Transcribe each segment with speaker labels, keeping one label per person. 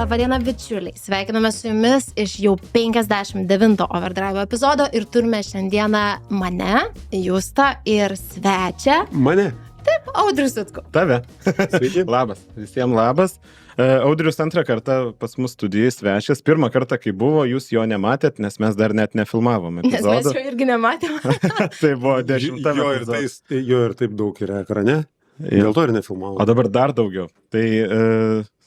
Speaker 1: Labadiena, bičiuliai. Sveikiname su jumis iš jau 59 Overdrive epizodo ir turime šiandieną mane, Justą ir svečią.
Speaker 2: Mane?
Speaker 1: Taip, Audrių Sutku.
Speaker 3: Tave.
Speaker 2: Sveiki.
Speaker 3: Labas. Visiems labas. Audrius antrą kartą pas mus studijai svečias. Pirmą kartą, kai buvo, jūs jo nematėt, nes mes dar net nefilmavome
Speaker 1: Nes
Speaker 3: epizodo.
Speaker 1: mes jo irgi nematėme.
Speaker 3: Tai buvo 10
Speaker 2: Jo ir taip daug yra ekrane. Dėl to ir nefilmavau.
Speaker 3: O dabar dar daugiau. Tai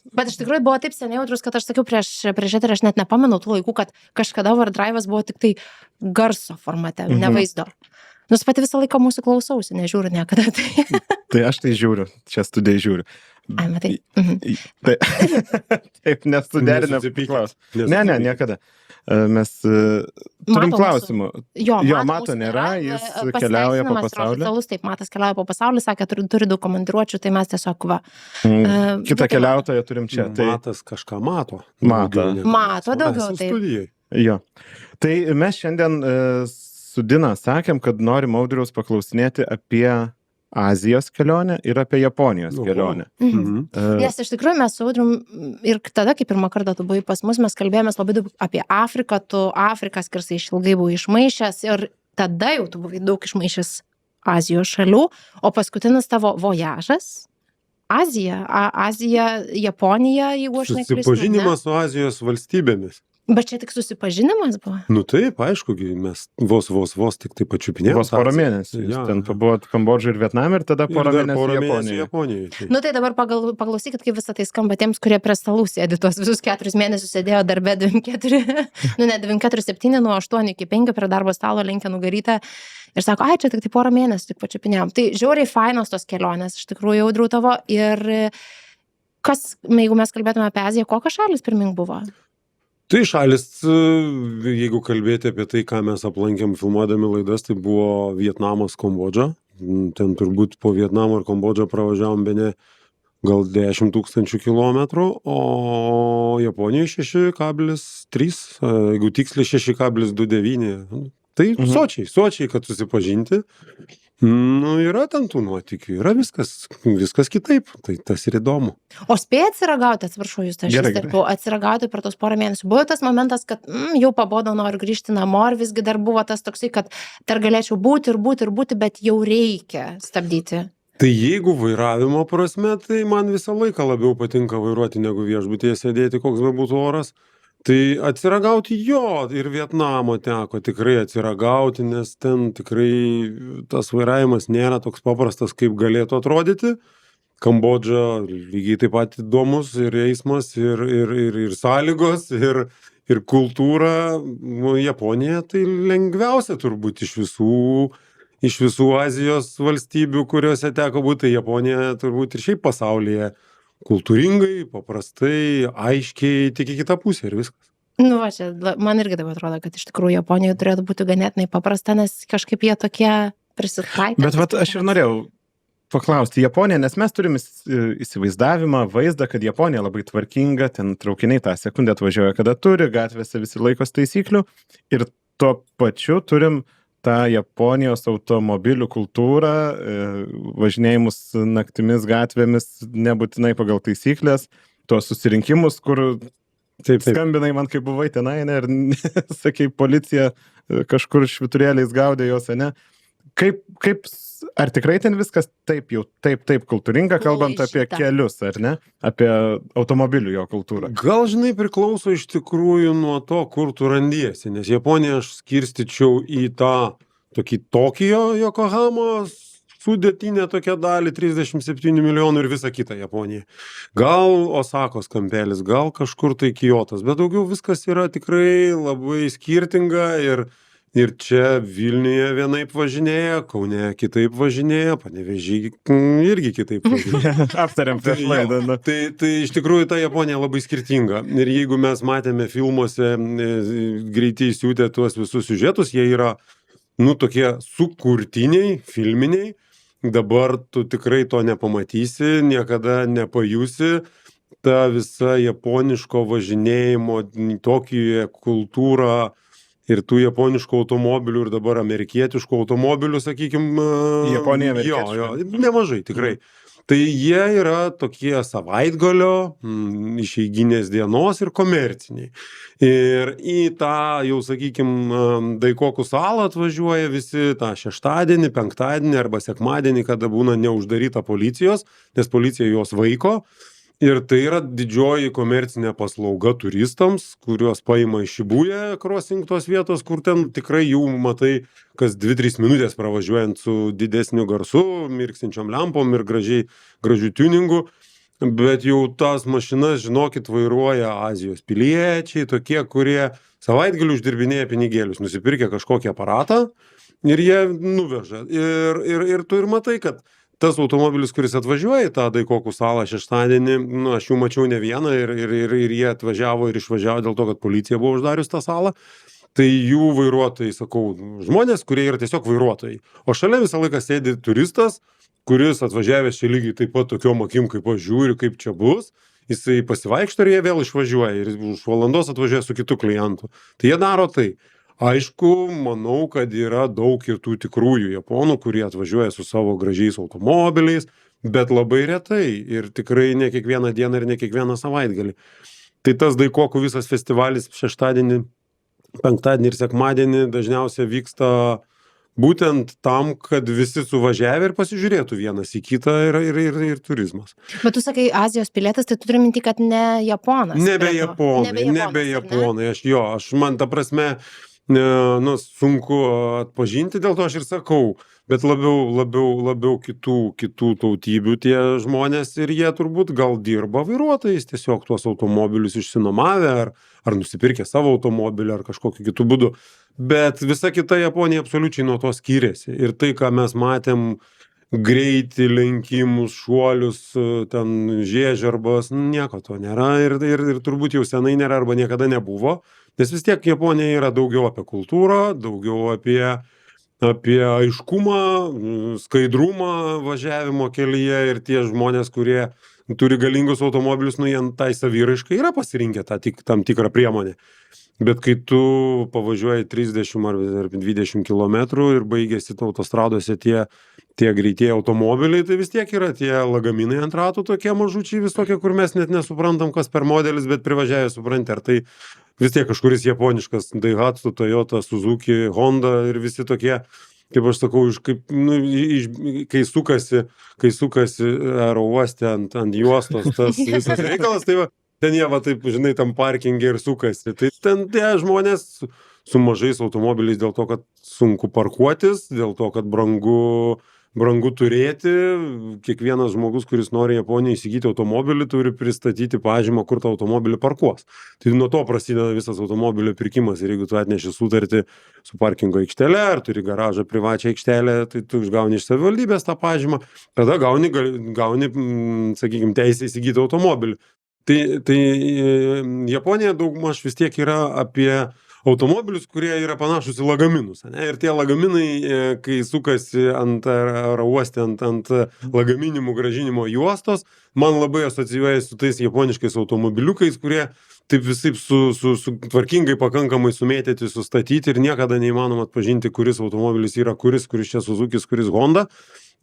Speaker 1: Bet iš tikrųjų buvo taip seniai, Audrius, kad aš sakiau prieš eterį, aš net nepamenu tų laikų, kad kažkada Overdrive'as buvo tik tai garso formate, ne vaizdo. Nors pati visą laiką mūsų klausausi, nežiūriu niekada.
Speaker 3: tai aš tai žiūriu, čia studijai žiūriu.
Speaker 1: Ai, matai.
Speaker 3: Taip, nesuderinę klaus. Ne, niekada. Mes turim klausimų.
Speaker 1: Jo,
Speaker 3: Mato nėra, jis keliauja po pasaulį.
Speaker 1: Taip, Matas keliauja po pasaulį, sakė, turi daug komandiruočių, tai mes tiesiog va.
Speaker 3: Kitą keliautoją turim čia.
Speaker 2: Matas kažką mato.
Speaker 1: Mato daugiau, taip.
Speaker 2: Studijai.
Speaker 3: Jo. Tai mes šiandien su Dina sakėm, kad norim Audriaus paklausinėti apie Azijos kelionę ir apie Japonijos kelionę.
Speaker 1: Nes iš tikrųjų mes su Audrium ir tada, kai pirmą kartą tu buvai pas mus, mes kalbėjomės labai daug apie Afriką, tu Afriką skersai išilgai buvai išmaišęs ir tada jau tu buvai daug išmaišęs Azijos šalių, o paskutinis tavo vojažas Azija, Japonija, jeigu aš neklystu.
Speaker 2: Susipažinimas su Azijos valstybėmis.
Speaker 1: Bet čia tik susipažinimas buvo?
Speaker 2: Nu taip, aišku, mes vos tik tai pačiupinėjom.
Speaker 3: Vos porą mėnesių. Jūs ten pabuvot Kambodžoj ir Vietname ir tada porą mėnesių
Speaker 2: Japonijai.
Speaker 1: Nu tai dabar paklausykit, kaip visą tai skamba tiems, kurie prie stalų sėdi, tuos visus 4 mėnesius sėdėjo darbe 24, nu ne 24-7, nuo 8 iki 5 prie darbo stalo lenkia nugarytę ir sako, ai, čia tik tai porą mėnesių tik pačiupinėjom. Tai žiauriai fainos tos kelionės, iš tikrųjų, Audriau tavo. Ir kas, jeigu mes kalbėtume apie Aziją, kokios šalis pirmink buvo?
Speaker 2: Tai šalis, jeigu kalbėti apie tai, ką mes aplankėm filmuodami laidas, tai buvo Vietnamas, Kambodža. Ten turbūt po Vietnamo ir Kambodžą pravažiavom bene gal 10 000 kilometrų, o Japonijoje 6,3, jeigu tiksliai 6,29. Tai sočiai, kad susipažinti. Nu, yra ten tų nuotykių, yra viskas kitaip, tai tas ir įdomu.
Speaker 1: O spėjai atsiragauti, atsiprašau, jūs atsiragauti per tos porą mėnesių. Buvo tas momentas, kad jau pabodo, noriu grįžti namo, ar visgi dar buvo tas toksai, kad dar galėčiau būti, bet jau reikia stabdyti.
Speaker 2: Tai jeigu vairavimo prasme, tai man visą laiką labiau patinka vairuoti negu viešbutyje sėdėti, koks be būtų oras. Tai atsiragauti ir Vietnamo teko tikrai atsiragauti, nes ten tikrai tas vairavimas nėra toks paprastas, kaip galėtų atrodyti. Kambodža lygiai taip pat įdomus ir eismas, ir sąlygos, ir kultūra. Japonija tai lengviausia turbūt iš visų Azijos valstybių, kuriuose teko būti. Tai Japonija turbūt ir šiaip pasaulyje kultūringai, paprastai, aiškiai, tik į kitą pusę ir viskas.
Speaker 1: Nu, va, čia, man irgi taip atrodo, kad iš tikrųjų Japonijoje turėtų būti ganėtinai paprasta, nes kažkaip jie tokie prisitaikė.
Speaker 3: Bet vat, aš ir norėjau paklausti Japoniją, nes mes turim įsivaizdavimą, vaizdą, kad Japonija labai tvarkinga, ten traukiniai tą sekundę atvažiuoja, kada turi, gatvėse visi laikos taisyklių ir tuo pačiu turim tą Japonijos automobilių kultūrą, važinėjimus naktimis gatvėmis, nebūtinai pagal taisyklės, tuos susirinkimus, kur skambinai man, kai buvai tenai, ne, ir sakai, policija kažkur švyturėliais gaudė jos, ne? Ar tikrai ten viskas taip kultūringa, kalbant apie kelius, ar ne? Apie automobilių jo kultūrą.
Speaker 2: Gal, žinai, priklauso iš tikrųjų nuo to, kur tu randiesi, nes Japoniją aš skirstyčiau į tą tokį Tokijo, Yokohamos sudėtinę tokią dalį, 37 milijonų ir visą kitą Japoniją. Gal Osakos kampelis, gal kažkur tai Kiotas, bet daugiau viskas yra tikrai labai skirtinga ir čia Vilniuje vienaip važinėja, Kaune kitaip važinėja, Panevėžy irgi kitaip važinėja.
Speaker 3: Aptariam prieš laidą.
Speaker 2: Tai iš tikrųjų ta Japonija labai skirtinga. Ir jeigu mes matėme filmuose greitai siūtę tuos visus siužetus, jie yra, tokie sukurtiniai, filminiai. Dabar tu tikrai to nepamatysi, niekada nepajusi. Ta visa japoniško važinėjimo Tokijoje kultūra ir tų japoniškų automobilių, ir dabar amerikietiškų automobilių, sakykime,
Speaker 3: Japonija,
Speaker 2: jo, nemažai, tikrai. Tai jie yra tokie savaitgalio, išeiginės dienos ir komerciniai. Ir į tą, jau sakykime, Daikokų salą atvažiuoja visi tą šeštadienį, penktadienį arba sekmadienį, kada būna neuždaryta policijos, nes policija juos vaiko. Ir tai yra didžioji komercinė paslauga turistams, kuriuos paima iš Shibuya crossing tos vietos, kur ten tikrai jų matai kas 2-3 minutės pravažiuojant su didesniu garsu, mirksinčiom lempom ir gražiu tuningu. Bet jau tas mašinas, žinokit, vairuoja Azijos piliečiai, tokie, kurie savaitgalių uždirbinėja pinigėlius, nusipirkę kažkokį aparatą ir jie nuveža. Ir tu ir matai, kad tas automobilis, kuris atvažiuoja į tą Daikokų salą šeštadienį, aš jų mačiau ne vieną ir jie atvažiavo ir išvažiavo dėl to, kad policija buvo uždarius tą salą. Tai jų vairuotojai, sakau, žmonės, kurie yra tiesiog vairuotojai. O šalia visą laiką sėdi turistas, kuris atvažiavęs čia lygiai taip pat tokiom akim, kaip aš žiūriu, kaip čia bus. Jisai pasivaikšto ir jie vėl išvažiuoja ir už valandos atvažiuoja su kitu klientu. Tai jie daro tai. Aišku, manau, kad yra daug ir tų tikrųjų japonų, kurie atvažiuoja su savo gražiais automobiliais, bet labai retai ir tikrai ne kiekvieną dieną ir ne kiekvieną savaitgalį. Tai tas Daikokų visas festivalis šeštadienį, penktadienį ir sekmadienį dažniausiai vyksta būtent tam, kad visi suvažiavę ir pasižiūrėtų vienas į kitą ir turizmas.
Speaker 1: Bet tu sakai Azijos pilietis, tai tu turi minti, kad ne Japonas.
Speaker 2: Nebe Japonai. Aš man ta prasme, sunku atpažinti, dėl to aš ir sakau, bet labiau kitų tautybių tie žmonės ir jie turbūt gal dirba vairuotojais, tiesiog tuos automobilius išsinomavę ar nusipirkę savo automobilį ar kažkokiu kitų būdu. Bet visa kita Japonija absoliučiai nuo to skiriasi. Ir tai, ką mes matėm, greitį, lenkimus, šuolius, ten žiežirbas, nieko to nėra ir turbūt jau senai nėra arba niekada nebuvo. Nes vis tiek Japonija yra daugiau apie kultūrą, daugiau apie aiškumą, skaidrumą važiavimo kelyje ir tie žmonės, kurie turi galingus automobilius, jie tai saviraiškai yra pasirinkę tam tikrą priemonę. Bet kai tu pavažiuoji 30 ar 20 km ir baigėsi autostradose tie greitieji automobiliai, tai vis tiek yra tie lagaminai ant ratų tokie mažučiai visokie, kur mes net nesuprantam, kas per modelis, bet privažiavę supranti, ar tai vis tiek kažkuris japoniškas Daihatsu, Toyota, Suzuki, Honda ir visi tokie, kaip aš sakau, kai sukasi aerouoste ant juostos tas visas reikalas, tai va, ten jie va taip, žinai, tam parkinge ir sukasi. Tai ten tie žmonės su mažais automobiliais dėl to, kad sunku parkuotis, dėl to, kad brangu turėti. Kiekvienas žmogus, kuris nori Japonijoje įsigyti automobilį, turi pristatyti pažymą, kur tą automobilį parkuos. Tai nuo to prasideda visas automobilio pirkimas. Ir jeigu tu atneši sutartį su parkingo aikštele, ar turi garažą privačią aikštelę, tai tu gauni iš savivaldybės tą pažymą, tada gauni sakykime, teisę įsigyti automobilį. Tai Japonija daugmaž vis tiek yra apie automobilius, kurie yra panašus į lagaminus. Ne? Ir tie lagaminai, kai sukasi ant aerouoste, ant lagaminimų gražinimo juostos, man labai asocijuoja su tais japoniškais automobiliukais, kurie taip visai tvarkingai pakankamai sumėtyti, sustatyti ir niekada neįmanoma atpažinti, kuris automobilis yra, kuris čia Suzukis, kuris Honda.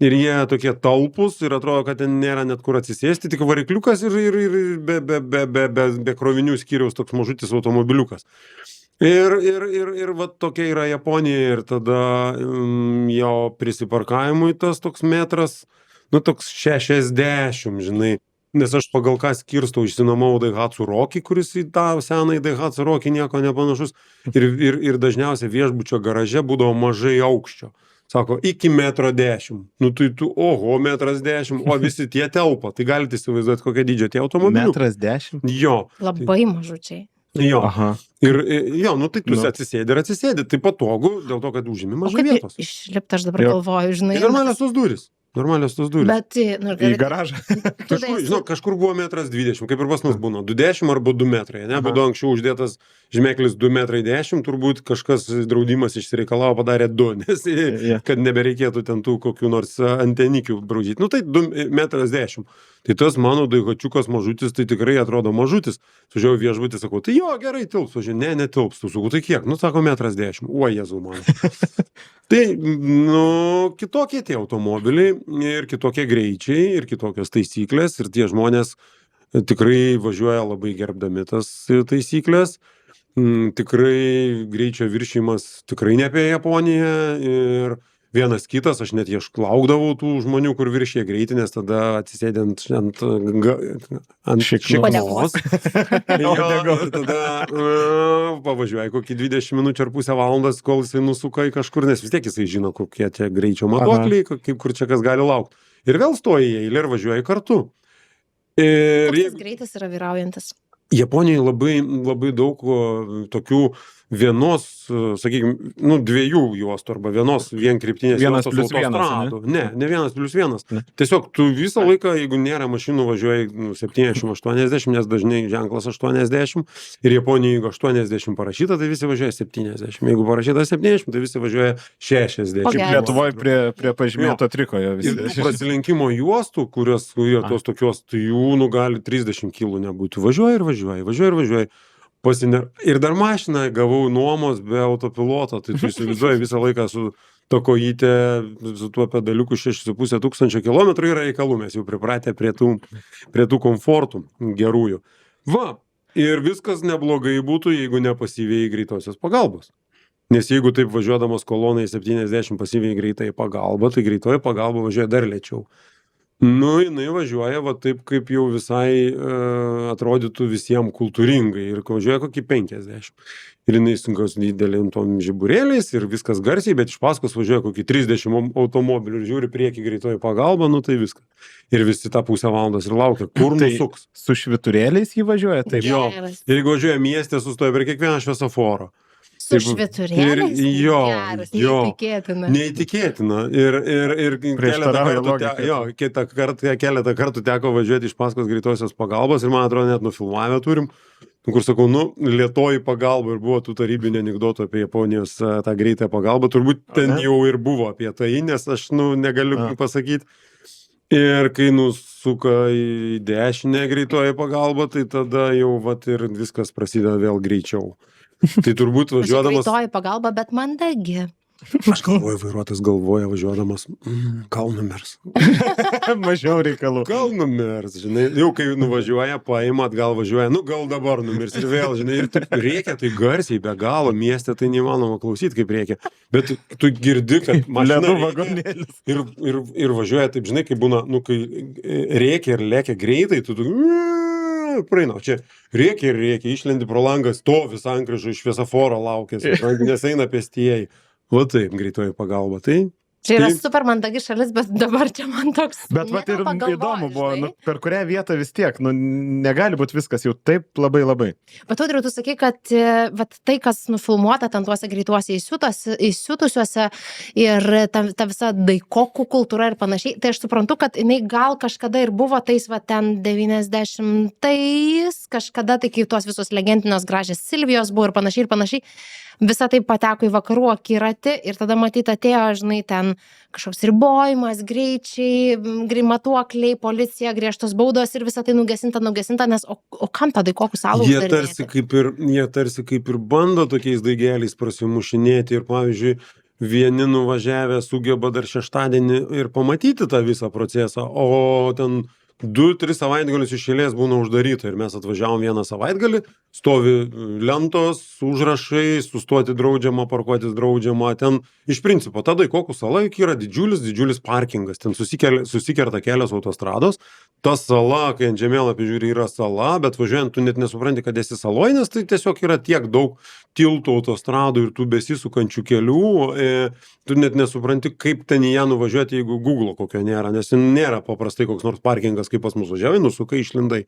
Speaker 2: Ir jie tokie talpus ir atrodo, kad ten nėra net kur atsisėsti, tik varikliukas ir be krovinių skyriaus toks mažutis automobiliukas. Ir va tokia yra Japonija ir tada jo prisiparkavimui tas toks metras, toks 60, žinai. Nes aš pagal ką skirstau, išsinomau Daihatsu Rocky, kuris į tą senąjį Daihatsu Rocky nieko nepanašus. Ir dažniausiai viešbučio garaže būdavo mažai aukščio. Sako, iki 1,10 m. Tai tu, oho, 1,10 m, o visi tie telpa. Tai galite įsivaizduoti, kokia dydžio tie automobiliai.
Speaker 3: 1,10 m?
Speaker 2: Jo.
Speaker 1: Labai mažučiai.
Speaker 2: Jo.
Speaker 3: Aha.
Speaker 2: Ir tai tu atsisėdi. Tai patogu, dėl to, kad užimi mažai vietos.
Speaker 1: Išlipti aš dabar galvoju, žinai.
Speaker 2: Ir normalios tos durys. normalios tos durys.
Speaker 1: Bet, nu,
Speaker 3: Į garažą.
Speaker 2: Kažkur buvo 1,20 m, kaip ir pas mus būna, 2,10 arba 2 metrai, ne? Būdavo anksčiau uždėtas žymeklis 2,10 m, turbūt kažkas draudimas išsireikalavo, padarė 2, nes kad nebereikėtų ten tų kokių nors antenikių braužyti. Nu tai 2,10 m. Tai tas mano daihačiukas mažutis, tai tikrai atrodo mažutis. Sužiau viešbutį, sakau, tai jo, gerai tilps, ne, netilps. Tu sakau, tai kiek? Nu, sako, 1,10 m. O, Jėzau, man. Tai, nu, kitokie tie automobiliai ir kitokie greičiai ir kitokios taisyklės ir tie žmonės tikrai važiuoja labai gerbdami tas taisyklės. Tikrai greičio viršymas tikrai ne apie Japoniją ir vienas kitas, aš net laukdavau tų žmonių, kur viršė greitį, nes tada atsisėdė ant šiknos. Ir tada pavažiuoja kokį 20 minučių ar pusę valandos, kol jisai nusuka į kažkur, nes vis tiek jisai žino, kokie čia greičio matuokliai, kaip kur čia kas gali laukti. Ir vėl stoja į eilę ir važiuoja kartu.
Speaker 1: Koks greitis yra vyraujantis?
Speaker 2: Japonijoje labai daug tokių vienos, sakykime, dviejų juostų arba vienos vienkryptinės juostos autostradų. Ne 1+1. Tiesiog tu visą laiką, jeigu nėra mašinų, važiuoji 70-80, nes dažnai ženklas 80 ir Japonijoje, jeigu 80 parašyta, tai visi važiuoja 70. Jeigu parašyta 70, tai visi važiuoja 60.
Speaker 3: Lietuvoje prie pažymėto trikojo visi.
Speaker 2: Ir prasilenkimo juostų, kurios tos tokios, tai jų gali 30 kg nebūti. Važiuoja ir važiuoja. Ir dar mašiną gavau nuomos be autopiloto, tai tu įsivaizduoji visą laiką su to kojytė, su tuo pedaliuku 6,5 tūkstančio kilometrų yra reikalų, mes jau pripratę prie tų komfortų gerųjų. Va, ir viskas neblogai būtų, jeigu nepasyviai greitosios pagalbos. Nes jeigu taip važiuodamas kolonai 70 pasyviai greitai pagalba, tai greitoji pagalba važiuoja dar lėčiau. Nu, jinai važiuoja va taip, kaip jau visai atrodytų visiems kultūringai ir važiuoja kokį 50. Ir jinai sunkios didelėm tom žiburėliais ir viskas garsiai, bet iš paskos važiuoja kokį 30 automobilių ir žiūri prieki greitoji pagalba, nu tai viskas. Ir visi tą pusę valandos ir laukia, kur nusuks.
Speaker 3: Su švyturėliais jį važiuoja? Taip.
Speaker 2: Jo. Ir jeigu važiuoja mieste, sustoja prie kiekvieną šviesoforą.
Speaker 1: Su švyturėliais?
Speaker 2: Neįtikėtina. Ir keletą kartų teko važiuoti iš paskos greitosios pagalbos ir man atrodo net nufilmavę turim, kur sakau, lėtoji pagalba ir buvo tų tarybinių anekdotų apie Japonijos tą greitą pagalbą, turbūt ten jau ir buvo apie tai, nes aš negaliu pasakyti. Ir kai nusuka į dešinę greitoji pagalba, tai tada jau ir viskas prasideda vėl greičiau. Tai turbūt važiuodamas...
Speaker 1: Greitoji pagalba, bet mandagi.
Speaker 2: Aš galvoju, vairuotojas galvoja važiuodamas, gal numirs.
Speaker 3: Mažiau reikalų.
Speaker 2: Gal numirs, žinai, jau kai nuvažiuoja, paima, atgal važiuoja, gal dabar numirs ir vėl, žinai, ir taip reikia, tai garsiai, be galo, mieste tai neįmanoma klausyti, kaip reikia. Bet tu girdi, kad mašina ir važiuoja taip, žinai, kai būna, kai reikia ir lėkia greitai, tu praeina, čia reikia, išlendi pro langą, stovi sankryžoj šviesoforo laukės, nes eina pėstieji. Va taip, greitoji pagalba, tai...
Speaker 1: Čia yra super mandagi šalis, bet dabar čia man toks...
Speaker 3: Bet ir įdomu buvo, per kurią vietą vis tiek, negali būti viskas jau taip labai.
Speaker 1: Bet Audriau, tu sakai, kad tai, kas nufilmuota ten tuose greituose įsiutusiuose ir ta visa daikokų kultūra ir panašiai, tai aš suprantu, kad jinai gal kažkada ir buvo tais ten 90-ais, kažkada tai kai tuos visos legendinės gražios Silvijos buvo ir panašiai. Visa tai pateko į vakarų akiratį ir tada matyt atėjo, žinai, ten kažkoks ribojimas, greičiai, matuokliai, policija, griežtos baudos ir visa tai nugesinta, nes o kam tą daikokų salą uždarinėti?
Speaker 2: Jie tarsi kaip ir bando tokiais daigeliais prasimušinėti ir pavyzdžiui, vieni nuvažiavę sugeba dar šeštadienį ir pamatyti tą visą procesą, o ten 2-3 savaitgalius iš eilės būna uždaryta ir mes atvažiavom vieną savaitgalį, stovi lentos, užrašai, sustoti draudžiama, parkuotis draudžiama, ten iš principo ta Daikokų sala yra didžiulis parkingas, ten susikerta kelios autostrados, ta sala, kai ant žemėlapio žiūri, yra sala, bet važiuojant tu net nesupranti, kad esi saloj, nes tai tiesiog yra tiek daug tiltų, autostradų ir tų besisukančių kelių, tu net nesupranti, kaip ten į ją nuvažiuoti, jeigu Google kokio nėra, nes nėra paprastai koks nors parkingas, kaip pas mus važiavai, nusukai, išlindai.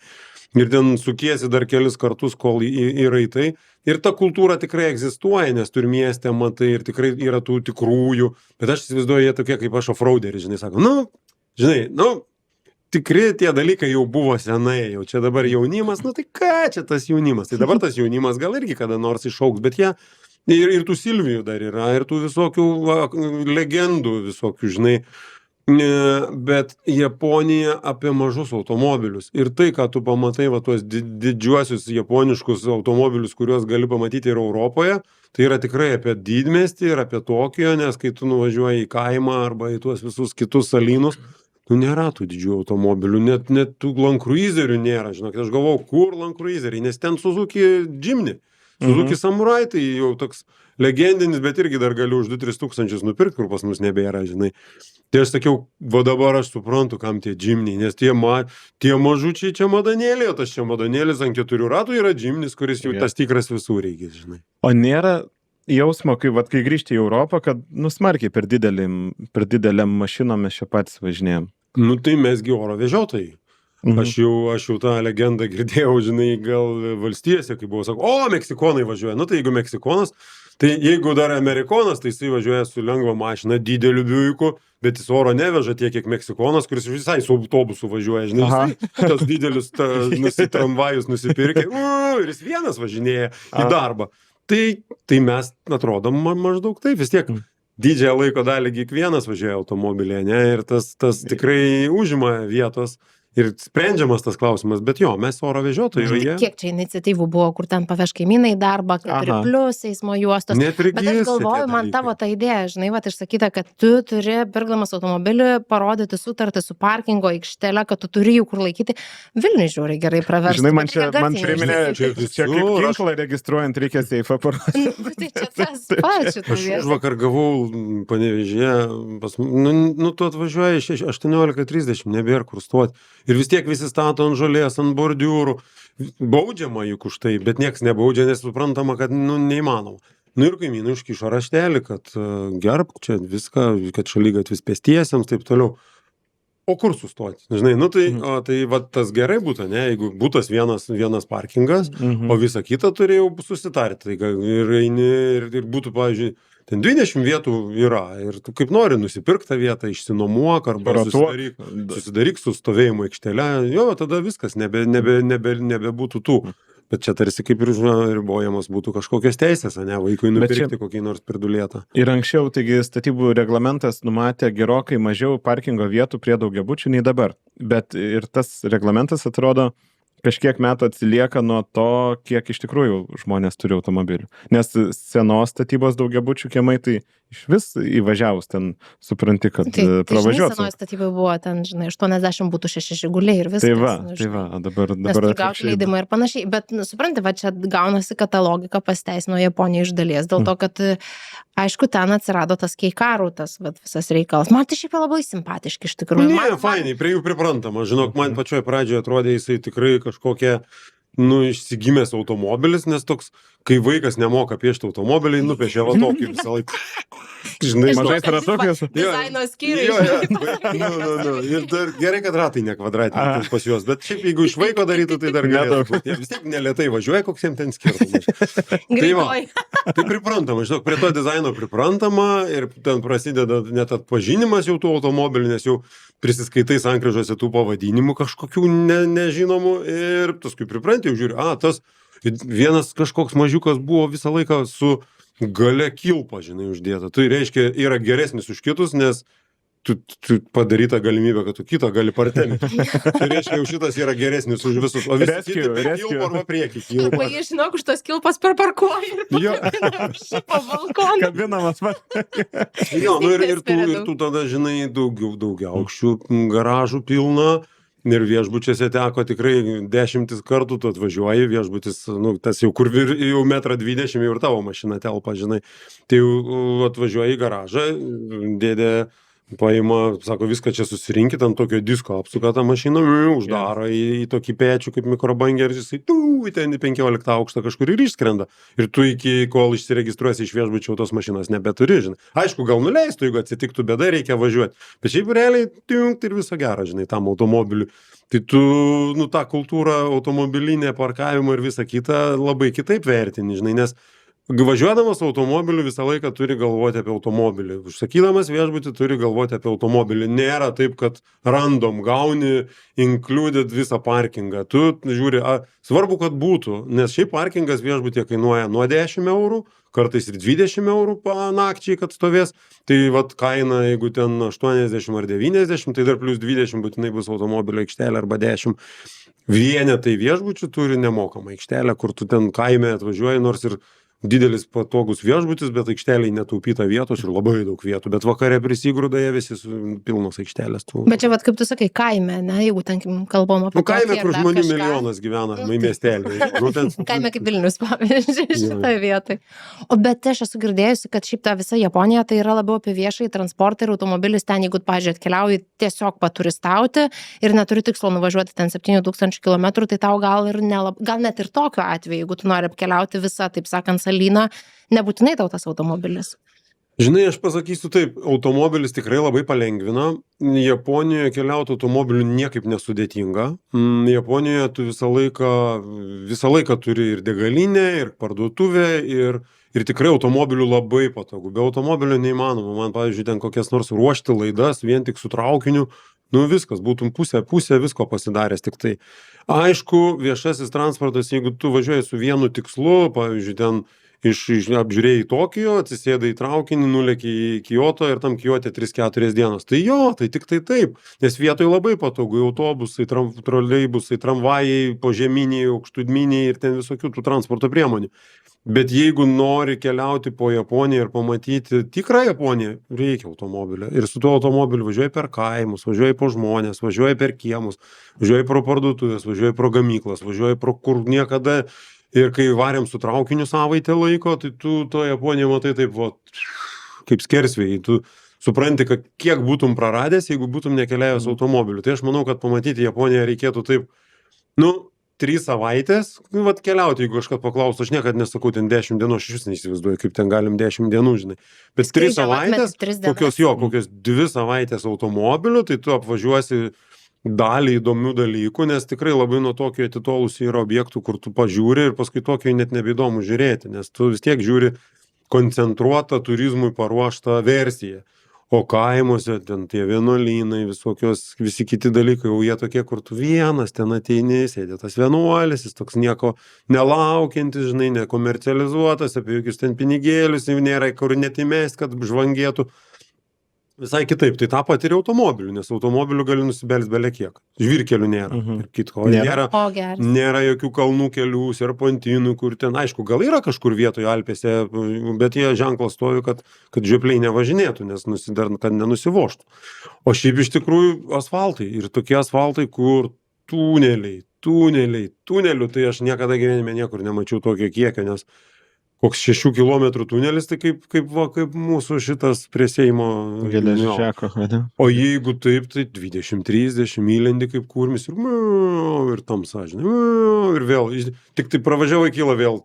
Speaker 2: Ir ten sukiesi dar kelis kartus, kol įraitai. Ir ta kultūra tikrai egzistuoja, nes tu ir mieste matai, ir tikrai yra tų tikrųjų. Bet aš įsivaizduoju, jie tokie kaip aš offroaderis, žinai, sako, žinai, tikri tie dalykai jau buvo senai, jau čia dabar jaunimas, tai ką čia tas jaunimas? Tai dabar tas jaunimas gal irgi kada nors išaugs, bet jie, ir tų Silvijų dar yra, ir tų visokių legendų visokių, žinai, bet Japonija apie mažus automobilius. Ir tai, ką tu pamatai, tuos didžiuosius japoniškus automobilius, kuriuos gali pamatyti ir Europoje, tai yra tikrai apie didmiestį ir apie Tokijo, nes kai tu nuvažiuoji į kaimą arba į tuos visus kitus salynus, nėra tų didžių automobilių, net tų Land Cruiserių nėra, žinok, aš galvau, kur Land Cruiseriai, nes ten Suzuki Jimny, Suzuki Samurai, tai jau toks legendinis, bet irgi dar galiu už 2-3 tūkstančius nupirkti, kur pas mus nebėra, žinai. Tai aš sakiau, dabar aš suprantu, kam tie Jimny, nes tie mažučiai čia madanėlė, o tas čia madanėlis ant 4 ratų yra Jimnys, kuris jau tas tikras visų reikia, žinai.
Speaker 3: O nėra jausmo, kai grįžti į Europą, kad smarkiai per dideliam mašinom mes čia patys važinėjom.
Speaker 2: Tai mesgi oro vežiotojai. Aš jau tą legendą girdėjau, žinai, gal valstijose, kai buvo, sako, meksikonai važiuoja. Tai jeigu meksikonas, tai jeigu dar amerikonas, tai jisai važiuoja su lengva mašina, dideliu biuiku, bet jis oro neveža tiek, kiek meksikonas, kuris visai su autobusu važiuoja, žinai, tas didelius tramvajus nusipirkė, ir jis vienas važinėja į darbą. Tai mes atrodom maždaug taip, vis tiek didžiąją laiko dalį kiekvienas važiuoja automobilėje, ne, ir tas tikrai užima vietos. Ir sprendžiamas tas klausimas, bet mes oro vežiotojai.
Speaker 1: Kiek čia iniciatyvų buvo, kur ten paveš kaimynai į darbą, 4+ eismo juostos. Bet aš galvoju, man tavo ta idėja, žinai, išsakyta, kad tu turi, pirkdamas automobilį, parodyti sutartį su parkingo aikštele, kad tu turi jų kur laikyti. Vilniui žiūri gerai praversti.
Speaker 3: Žinai, man priminė, čia kaip ginklą registruojant reikia seifą parodyti.
Speaker 1: Tai čia tas pats.
Speaker 2: Aš vakar gavau Panevėžyje, tu atvažiuoji 18:30, nebėra kur stoti. Ir vis tiek visi stato ant žolės, ant bordiūrų. Baudžiama juk už tai, bet nieks nebaudžia, nes suprantama, kad neįmanoma. Ir kaimynai užkišo raštelį, kad gerbk čia viską, kad šaligatvis pėstiesiems, taip toliau. O kur sustoti? Žinai, tai tas gerai būtų, ne, jeigu būtas vienas parkingas, o visą kitą turėjau susitarti. Ir eini, ir būtų, pavyzdžiui, ten 20 vietų yra ir tu kaip nori nusipirk tą vietą, išsinuomuok arba susidaryk su stovėjimo aikštele, tada viskas, nebebūtų tų. Bet čia tarsi kaip ir ribojamos būtų kažkokios teisės, ne, vaikui nupirkti kokį nors pridulėtą.
Speaker 3: Ir anksčiau, taigi, statybų reglamentas numatė gerokai mažiau parkingo vietų prie daugiabučių nei dabar. Bet ir tas reglamentas atrodo kažkiek metų atsilieka nuo to, kiek iš tikrųjų žmonės turi automobilių. Nes senos statybos daugiabučių kiemai, tai iš vis įvažiavus ten supranti, kad pravažiuosi.
Speaker 1: Senoje statybai buvo ten, žinai, 80 būtų 6 žiguliai ir viskas.
Speaker 3: Tai va, dabar
Speaker 1: gauti leidimą ir panašiai. Bet, supranti, čia gaunasi, kad ta logika pasiteisino Japonijoje iš dalies, dėl to, kad, aišku, ten atsirado tas keikarų, tas visas reikalas. Man tai šiaip labai simpatiški iš tikrųjų.
Speaker 2: Ne, fainai, prie jų priprantama. Žinok, man pačioje pradžioje atrodė jisai tikrai kažkokia, išsigimęs automobilis, nes toks, kai vaikas nemoka piešti automobilį, nupiešia tokį visą laiką.
Speaker 3: Žinai, mažai ratukas.
Speaker 1: Dizaino skyriai.
Speaker 2: Ir dar gerai, kad ratai ne kvadratiniai pas juos, bet šiaip jeigu iš vaiko darytų, tai dar galėtų. Vis tiek nelėtai važiuoja, koks jiems ten skirtumas. Tai priprantama, žinok, prie to dizaino priprantama ir ten prasideda net atpažinimas jau tų automobilių, nes jau prisiskaitai sankryžose tų pavadinimų kažkokių nežinomų ir paskui pripranti, jau žiūri, tas vienas kažkoks mažiukas buvo visą laiką su gale kilpa, žinai, uždėta. Tai reiškia, yra geresnis už kitus, nes tu padaryta galimybė, kad tu kitą gali partemti. Tai reiškia, jau šitas yra geresnis už visus. O visi kiti kilpa arba priekį kilpa.
Speaker 1: Arba jie, žinok, už tos kilpas parkuoja ir šipą balkoną.
Speaker 3: Kabinamas man.
Speaker 2: Ir tu tada, žinai, daugiaaukščių garažų pilna. Ir viešbučiuose teko tikrai 10 kartų, tu atvažiuoji, viešbutis, tas jau kur jau 1,20 m jau ir tavo mašina telpa, žinai. Tai jau atvažiuoji į garažą, dėdė paima, sako, viską čia susirinkit ant tokio disko, apsuka tą mašiną, uždaro į tokį pečių kaip mikrobangę ir jisai ten į 15 aukštą kažkur ir išskrenda. Ir tu iki kol išsiregistruosi iš viešbučio tos mašinos nebeturi, žinai. Aišku, gal nuleistų, jeigu atsitiktų bėda, reikia važiuoti. Bet šiaip realiai ir viso gero, žinai, tam automobiliu. Tai tu, tą kultūrą automobilinė, parkavimo ir visą kitą labai kitaip vertini, žinai, nes važiuodamas automobiliu visą laiką turi galvoti apie automobilį. Užsakydamas viešbutį turi galvoti apie automobilį. Nėra taip, kad random gauni included visą parkingą. Tu žiūri, svarbu, kad būtų, nes šiaip parkingas viešbutyje kainuoja nuo 10 eurų, kartais ir 20 eurų nakčiai, kad stovės. Tai vat kaina, jeigu ten 80 ar 90, tai dar plus 20 būtinai bus automobilio aikštelė arba 10. Vienetai viešbučių turi nemokamą aikštelę, kur tu ten kaime atvažiuoji, nors ir didelis patogus viešbutis, bet aikšteliai netaupyta vietos ir labai daug vietų, bet vakare prisigrūda jie visi su pilnos aikštelės.
Speaker 1: Bet čia, vat, kaip tu sakai, kaime, ne, jeigu ten kalbam apie...
Speaker 2: Kaime, kur žmonių milijonas gyvena, miestelį.
Speaker 1: Kaime kaip Vilnius, pavyzdžiui, šitoje vietoje. O bet aš esu girdėjusi, kad šiaip ta visa Japonija tai yra labiau apie viešąjį transportą ir automobilis ten, jeigu, pavyzdžiui, atkeliauji tiesiog paturistauti ir neturi tikslo nuvažiuoti ten 7000 km, tai tau gal net ir tokiu atveju, jeigu tu nori apkeliauti visą, taip sakant, salyną, nebūtinai tau tas automobilis.
Speaker 2: Žinai, aš pasakysiu taip, automobilis tikrai labai palengvina. Japonijoje keliauti automobiliu niekaip nesudėtinga. Japonijoje tu visą laiką turi ir degalinę, ir parduotuvę, ir tikrai automobiliu labai patogu. Be automobilio neįmanoma. Man, pavyzdžiui, ten kokias nors ruošti laidas vien tik su traukiniu. Viskas, būtum pusę visko pasidaręs tik tai. Aišku, viešasis transportas, jeigu tu važiuoji su vienu tikslu, pavyzdžiui, ten apžiūrėjai Tokijo, atsisėdai į traukinį, nulėki į Kyoto ir tam Kyote 3-4 dienos. Tai jo, tai tik tai taip, nes vietoj labai patogu, autobusai, troleibusai, tramvajai, požeminiai, aukštudminiai ir ten visokių tų transporto priemonių. Bet jeigu nori keliauti po Japoniją ir pamatyti tikrą Japoniją, reikia automobilio. Ir su tuo automobiliu važiuoji per kaimus, važiuoji po žmonės, važiuoji per kiemus, važiuoji pro parduotuvės, važiuoji pro gamyklas, važiuoji pro kur niekada. Ir kai varėm su traukiniu savaitę laiko, tai tu to Japoniją matai taip, kaip skersvėjai. Tu supranti, kad kiek būtum praradęs, jeigu būtum nekeliavęs automobiliu. Tai aš manau, kad pamatyti Japoniją reikėtų taip, 3 savaitės, keliauti, jeigu kažkas paklaustų, aš niekad nesakau ten 10 dienų, aš vis neįsivaizduoju, kaip ten galim 10 dienų, žinai. Bet 3 savaitės, kokios 2 savaitės automobiliu, tai tu apvažiuosi dalį įdomių dalykų, nes tikrai labai nuo Tokijo atitolusių yra objektų, kur tu pažiūri ir paskui Tokijo net nebeįdomu žiūrėti, nes tu vis tiek žiūri koncentruotą turizmui paruoštą versiją. O kaimuose ten tie vienuolynai, visi kiti dalykai, jau jie tokie, kur tu vienas ten ateini, sėdė tas vienuolis, jis toks nieko nelaukiantis, žinai, nekomercializuotas, apie jokius ten pinigėlius, jau nėra kur net įmest, kad žvangėtų. Visai kitaip, tai tą pat ir automobiliu, nes automobiliu gali nusibelst bele kiek. Žvyrkelių nėra. Ir kitko, nėra jokių kalnų kelių, serpantinų, kur ten, aišku, gal yra kažkur vietoje Alpėse, bet jie ženklas stovi, kad žiopliai nevažinėtų, nes kad nenusivoštų. O šiaip iš tikrųjų asfaltai. Ir tokie asfaltai, kur tunelių, tai aš niekada gyvenime niekur nemačiau tokio kiekio, nes koks 6 kilometrų tunelis, tai kaip mūsų šitas prie Seimo. O jeigu taip, tai 20-30 įlendi kaip kurmis ir tamsa, žinai, ir vėl, tik tai pravažiavai kyla vėl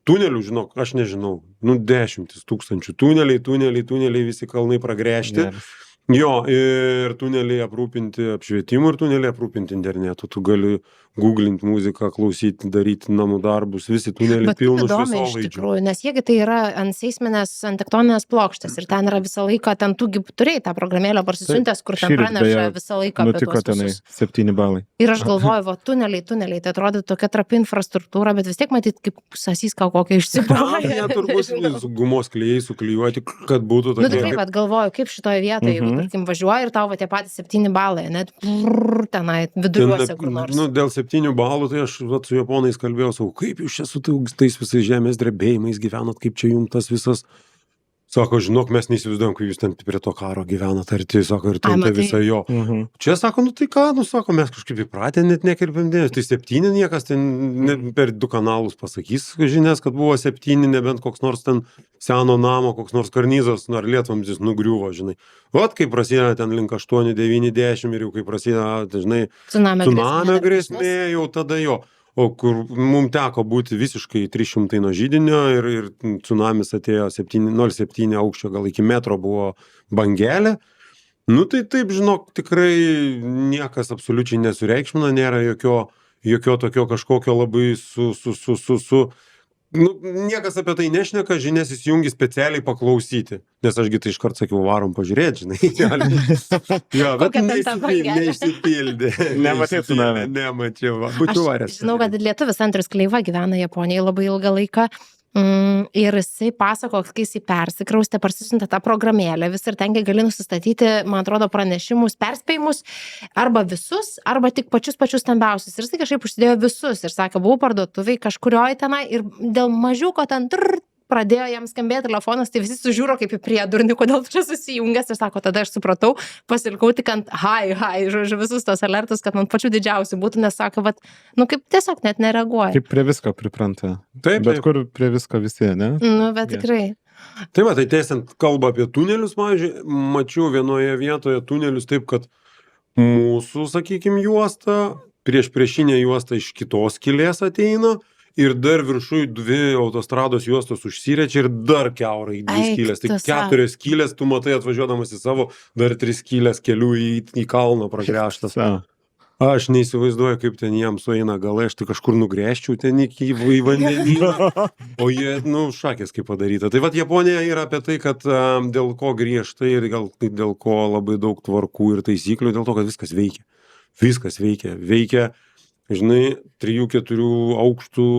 Speaker 2: tunelių, žinok, aš nežinau, 10 000 tuneliai, visi kalnai pragręžti. Jo, ir tuneliai aprūpinti apšvietimu ir tuneliai aprūpinti internetu. Tu gali googlinti muziką, klausyti, daryti namų darbus, visi tuneliai pilnus visolaidžių.
Speaker 1: Iš tikrųjų, nes jiegi tai yra ant seisminės, ant tektoninės plokštės ir ten yra visą laiką, ten tu turėjai tą programėlę parsisiuntęs, kur ten praneša visą laiką apie tuos visus.
Speaker 3: 7 balai.
Speaker 1: Ir aš galvoju, tuneliai, tai atrodo tokia trapi infrastruktūra, bet vis tiek matyt, kaip sasyską kokią išsipuoja.
Speaker 2: Turbūt gumos klijai suklijuoti, kad būtų tokia.
Speaker 1: Tai taip, galvoju, kaip šitoje vietoje, jeigu tarkim važiuoji ir tau tie patys 7 balai, net tenai viduriuose kur nors.
Speaker 2: Dėl 7 balų, tai aš su japonais kalbėjau, sakau, kaip jūs čia su tais visais žemės drebėjimais gyvenat, kaip čia jums tas visas. Sako, žinok, mes neįsivaizduojam, kai jūs ten prie to karo gyvenat, arti, sako, ir ten tai visą jo. Čia sako, tai ką, sako, mes kažkaip įpratę net nekirpėm dėmesio. Tai 7 niekas ten per 2 kanalus pasakys žinias, kad buvo 7, nebent koks nors ten seno namo, koks nors karnizas, ar lietvamzdis nugriuvo, žinai. Vat, kai prasideda ten link 8, 9, 10 ir jau kai prasideda, žinai, tsunamio grėsmė, jau tada jo. O kur mums teko būti visiškai 300 nuo židinio ir tsunamis atėjo 0,7 aukščio, gal iki metro buvo bangelė. Tai taip, žinok, tikrai niekas absoliučiai nesureikšmina, nėra jokio tokio kažkokio labai su Nu, niekas apie tai nešneka, žinias įsijungi specialiai paklausyti. Nes ašgi tai iškart sakiau, varom pažiūrėti, žinai. Jo, bet
Speaker 1: Kokia ten ta bangelė?
Speaker 2: neišsipildė.
Speaker 3: Nematytų name.
Speaker 2: Nemačiau. Būtų
Speaker 1: Aš
Speaker 2: varęs.
Speaker 1: žinau, kad lietuvis Andrius Kleiva gyvena Japonijoje labai ilgą laiką. Ir jisai pasako, kai jisai persikraustė, parsisiuntė tą programėlę vis ir tengi gali nusistatyti, man atrodo, pranešimus, perspėjimus, arba visus, arba tik pačius stambiausius. Ir jisai kažkaip užsidėjo visus ir sakė, buvau parduotuviai kažkurioje tenai ir dėl mažiuko ten pradėjo jam skambėti telefonas, tai visi sužiūro kaip į priedurnį, kodėl tu čia susijungęs ir sako, tada aš supratau, pasilikau tik ant hi, žodžiu, visus tos alertus, kad man pačių didžiausių būtų, nes sako, vat, nu kaip tiesiog net nereaguoja.
Speaker 3: Kaip prie visko pripranta.
Speaker 2: Taip,
Speaker 3: Bet kur prie visko visi, ne?
Speaker 1: Nu, bet
Speaker 3: Jo.
Speaker 1: tikrai.
Speaker 2: Tai va, tai tiesiant kalbą apie tunelius, pavyzdžiui, mačiau vienoje vietoje tunelius taip, kad mūsų, sakykime, juosta, priešinė juosta iš kitos skylės ateina ir dar viršui 2 autostrados juostos užsirečia ir dar kiaurai 2
Speaker 1: Eik
Speaker 2: skylės. Tai
Speaker 1: tu sau.
Speaker 2: 4 skylės, tu matai atvažiuodamas į savo, dar 3 skylės kelių į kalną pragręžtas.
Speaker 3: Sa.
Speaker 2: Aš neįsivaizduoju, kaip ten jiems sueina galai, aš tai kažkur nugręžčiau ten į vandenyną, o jie, nu, šakės kaip padaryta. Tai vat Japonija yra apie tai, kad dėl ko griežtai ir gal dėl ko labai daug tvarkų ir taisyklių, dėl to, kad viskas veikia. Viskas veikia. Veikia, žinai, 3-4 aukštų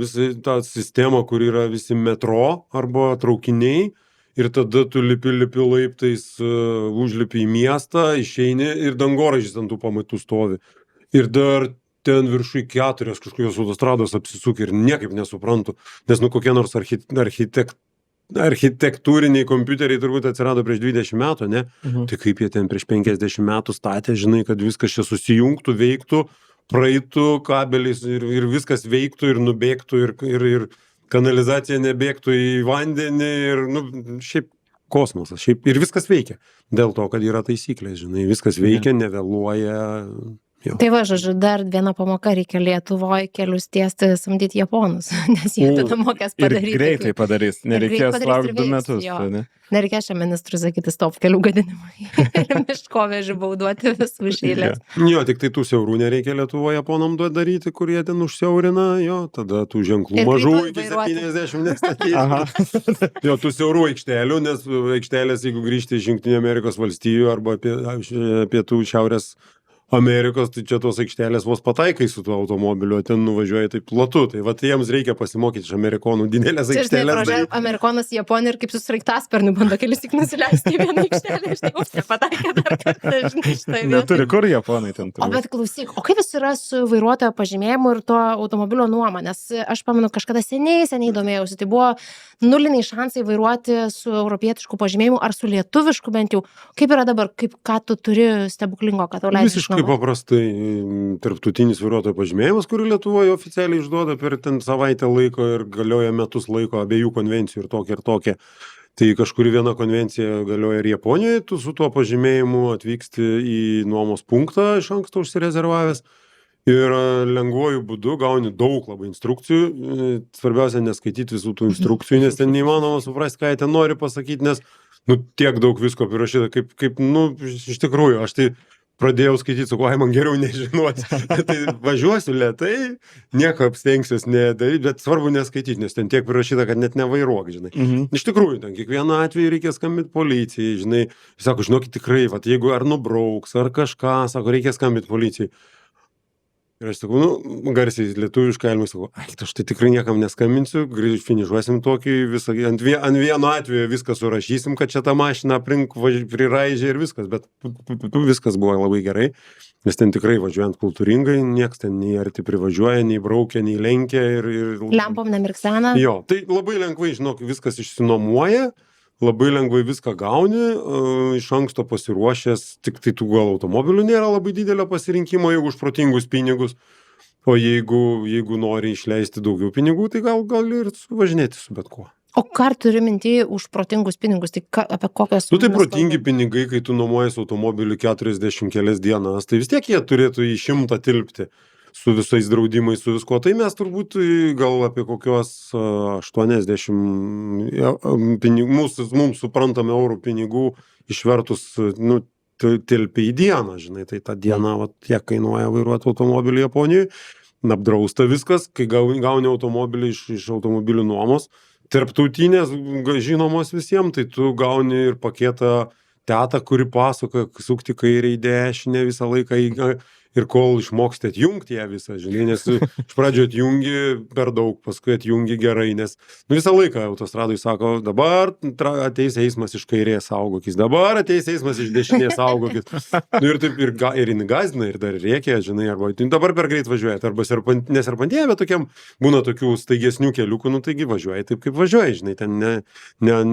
Speaker 2: visą tą sistemą, kur yra visi metro arba traukiniai. Ir tada tu lipi laiptais, užlipi į miestą, išeini ir dangoraižis ant tų pamatų stovi. Ir dar ten viršui 4 kažkokios autostrados apsisukė ir niekaip nesuprantu. Nes nu kokie nors architektūriniai kompiuteriai turbūt atsirado prieš 20 metų, ne? Tai kaip jie ten prieš 50 metų statė, žinai, kad viskas čia susijungtų, veiktų, praeitų kabeliais ir viskas veiktų ir nubėgtų ir kanalizacija nebėgtų į vandenį ir, nu, šiaip kosmosas, šiaip ir viskas veikia. Dėl to, kad yra taisyklės, žinai, viskas veikia, nevėluoja. Jo.
Speaker 1: Tai va, žodžiu, dar viena pamoka reikia Lietuvoje kelius tiesti, samdyti japonus, nes jie tada mokės
Speaker 3: Ir
Speaker 1: padaryti.
Speaker 3: greitai padarys, nereikės
Speaker 1: padarys
Speaker 3: laukti
Speaker 1: ir
Speaker 3: 2
Speaker 1: veiks,
Speaker 3: metus.
Speaker 1: jo.
Speaker 3: Ne?
Speaker 1: Nereikės šiam ministrui sakyti stop kelių gadinimui ir miškovežį bauduoti visų šeilės.
Speaker 2: Jo, tik tai tų siaurų nereikia Lietuvoje japonam daryti, kurie ten užsiaurina, jo, tada tų ženklų
Speaker 1: Ir
Speaker 2: mažų
Speaker 1: greitoj
Speaker 2: iki
Speaker 1: vairuoti.
Speaker 2: 70 nestatyti.
Speaker 3: Aha.
Speaker 2: Jo, tų siaurų aikštelių, nes aikštelės, jeigu grįžti iš Jungtinių Amerikos valstijų arba pietų šiaurės Amerikos, tai čia tos aikštelės vos pataikai su tuo automobiliu, ten nuvažiuoja taip platu. Tai va, jiems reikia pasimokyti iš amerikonų didelės
Speaker 1: Čia, žinai,
Speaker 2: aikštelės.
Speaker 1: prožė, amerikonas į Japoniją ir kaip su sraigtasparniu bando kelis tik nusileisti į vieną aikštelę, žinai, už nepataikė dar kartą, žinai, šitą vietą.
Speaker 3: Neturi kur japonai ten
Speaker 1: O
Speaker 3: turi.
Speaker 1: bet klausyk, o kaip jis yra su vairuotojo pažymėjimu ir to automobilio nuoma? Nes aš pamenu, kažkada seniai domėjausi, tai buvo nuliniai šansai vairuoti su europietišku pažymėjimu ar su lietuvišku bent jau. Kaip yra dabar, ką tu turi stebuklingo, kad tau leidžia?
Speaker 2: Visiškai paprastai tarptautinis vairuotojo pažymėjimas, kurį Lietuvoje oficialiai išduoda per ten savaitę laiko ir galioja metus laiko abiejų konvencijų ir tokia. Tai kažkuri viena konvencija galioja ir Japonijoje, tu su tuo pažymėjimu atvyksti į nuomos punktą iš anksto užsirezervavęs ir lengvuoju būdu gauni daug labai instrukcijų. Svarbiausia neskaityti visų tų instrukcijų, nes ten neįmanoma suprasti, ką jie ten nori pasakyti, nes nu, tiek daug visko prirašyta, kaip nu, iš tikrųjų, aš tai pradėjau skaityti, su kuo man geriau nežinoti. Tai važiuosiu lėtai, nieko apstengsiuos nedaryti, bet svarbu neskaityti, nes ten tiek prirašyta, kad net nevairuok, žinai. Iš tikrųjų, ten kiekvieną atveju reikia skambinti policijai, žinai. Sako, žinokit, tikrai, vat, jeigu ar nubrauks, ar kažką, sako, reikia skambinti policijai. Ir aš sakau, nu, garsiai lietuviškai, sakau, aš tai tikrai niekam neskambinsiu, finišuosim tokį, ant vieno atveju viską surašysim, kad čia tą mašiną aplink priraižė ir viskas, bet viskas buvo labai gerai, nes ten tikrai važiuojant kultūringai, nieks ten nei arti privažiuoja, nei braukia, nei lenkia ir
Speaker 1: Lempom nemirksena.
Speaker 2: Jo, tai labai lengvai, žinok, viskas išsinuomuoja. Labai lengvai viską gauni, iš anksto pasiruošęs, tik tai tų gal automobilių nėra labai didelio pasirinkimo, jeigu už protingus pinigus, o jeigu nori išleisti daugiau pinigų, tai gal ir važinėti su bet kuo.
Speaker 1: O ką turi minti už protingus pinigus, tai apie kokias...
Speaker 2: Tai protingi pinigai, kai tu nuomojas automobilį 40 kelias dienas, tai vis tiek jie turėtų į 100 tilpti. Su visais draudimais, su visko. Tai mes turbūt gal apie kokios 80 mums suprantame eurų pinigų išvertus, nu, tilpia į dieną, žinai, tai tą dieną tiek kainuoja vairuoti automobilį Japonijoje. apdrausta viskas, kai gauni automobilį iš automobilių nuomos, tarptautinės žinomos visiems, tai tu gauni ir paketą tetą, kuri pasakoja, sukti kairę į dešinę visą laiką, ir kol išmoksti atjungti ją visą, žinai, nes iš pradžio atjungi per daug, paskui atjungi gerai, nes visą laiką autostradui sako, dabar ateis eismas iš kairės saugokis, dabar ateis eismas iš dešinės saugokis. Ir taip, ir gąsdina, ir dar rėkia, žinai, arba dabar per greit važiuojat, arba neserpantėje, bet tokiam būna tokių staigesnių keliukų, nu taigi važiuoji taip, kaip važiuoji, žinai, ten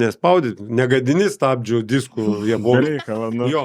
Speaker 2: nespaudi, negadini stabdžių diskų, jie buvo. Jo,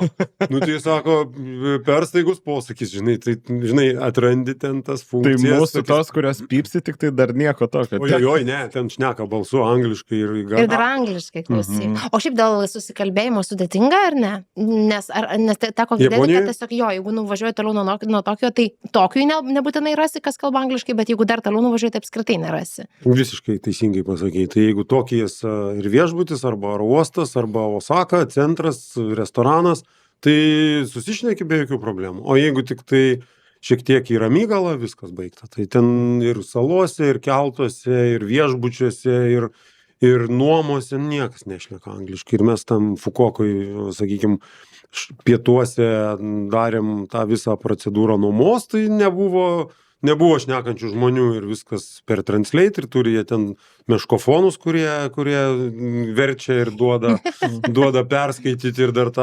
Speaker 2: nu tai sako, per staigus posakis, žinai, tai, žinai, atrandi ten tas funkcijas.
Speaker 3: Tai mūsų tos, kurios pypsi, tik tai dar nieko tokio.
Speaker 2: Ojoj, ne, ten šneka balsu angliškai
Speaker 1: ir dar angliškai klausy. O šiaip dėl susikalbėjimo sudėtinga, ar ne? Nes teko girdėti, kad tiesiog jeigu nuvažiuoji toliau nuo Tokio, tai Tokijui nebūtinai rasi, kas kalba angliškai, bet jeigu dar toliau nuvažiuoji, tai apskritai nerasi.
Speaker 2: Visiškai teisingai pasakei. Tai jeigu Tokijas ir viešbutis, arba uostas, arba Osaka, centras, restoranas, tai susišneki be jokių problemų. O jeigu tik tai šiek tiek į Ramygalą, viskas baigta. Tai ten ir salose, ir keltuose, ir viešbučiuose, ir nuomose niekas nešneka angliškai. Ir mes tam Fukokui, sakykime, pietuose darėm tą visą procedūrą nuomos, tai nebuvo šnekančių žmonių ir viskas per translate, ir turi jie ten meškofonus, kurie verčia ir duoda perskaityti, ir dar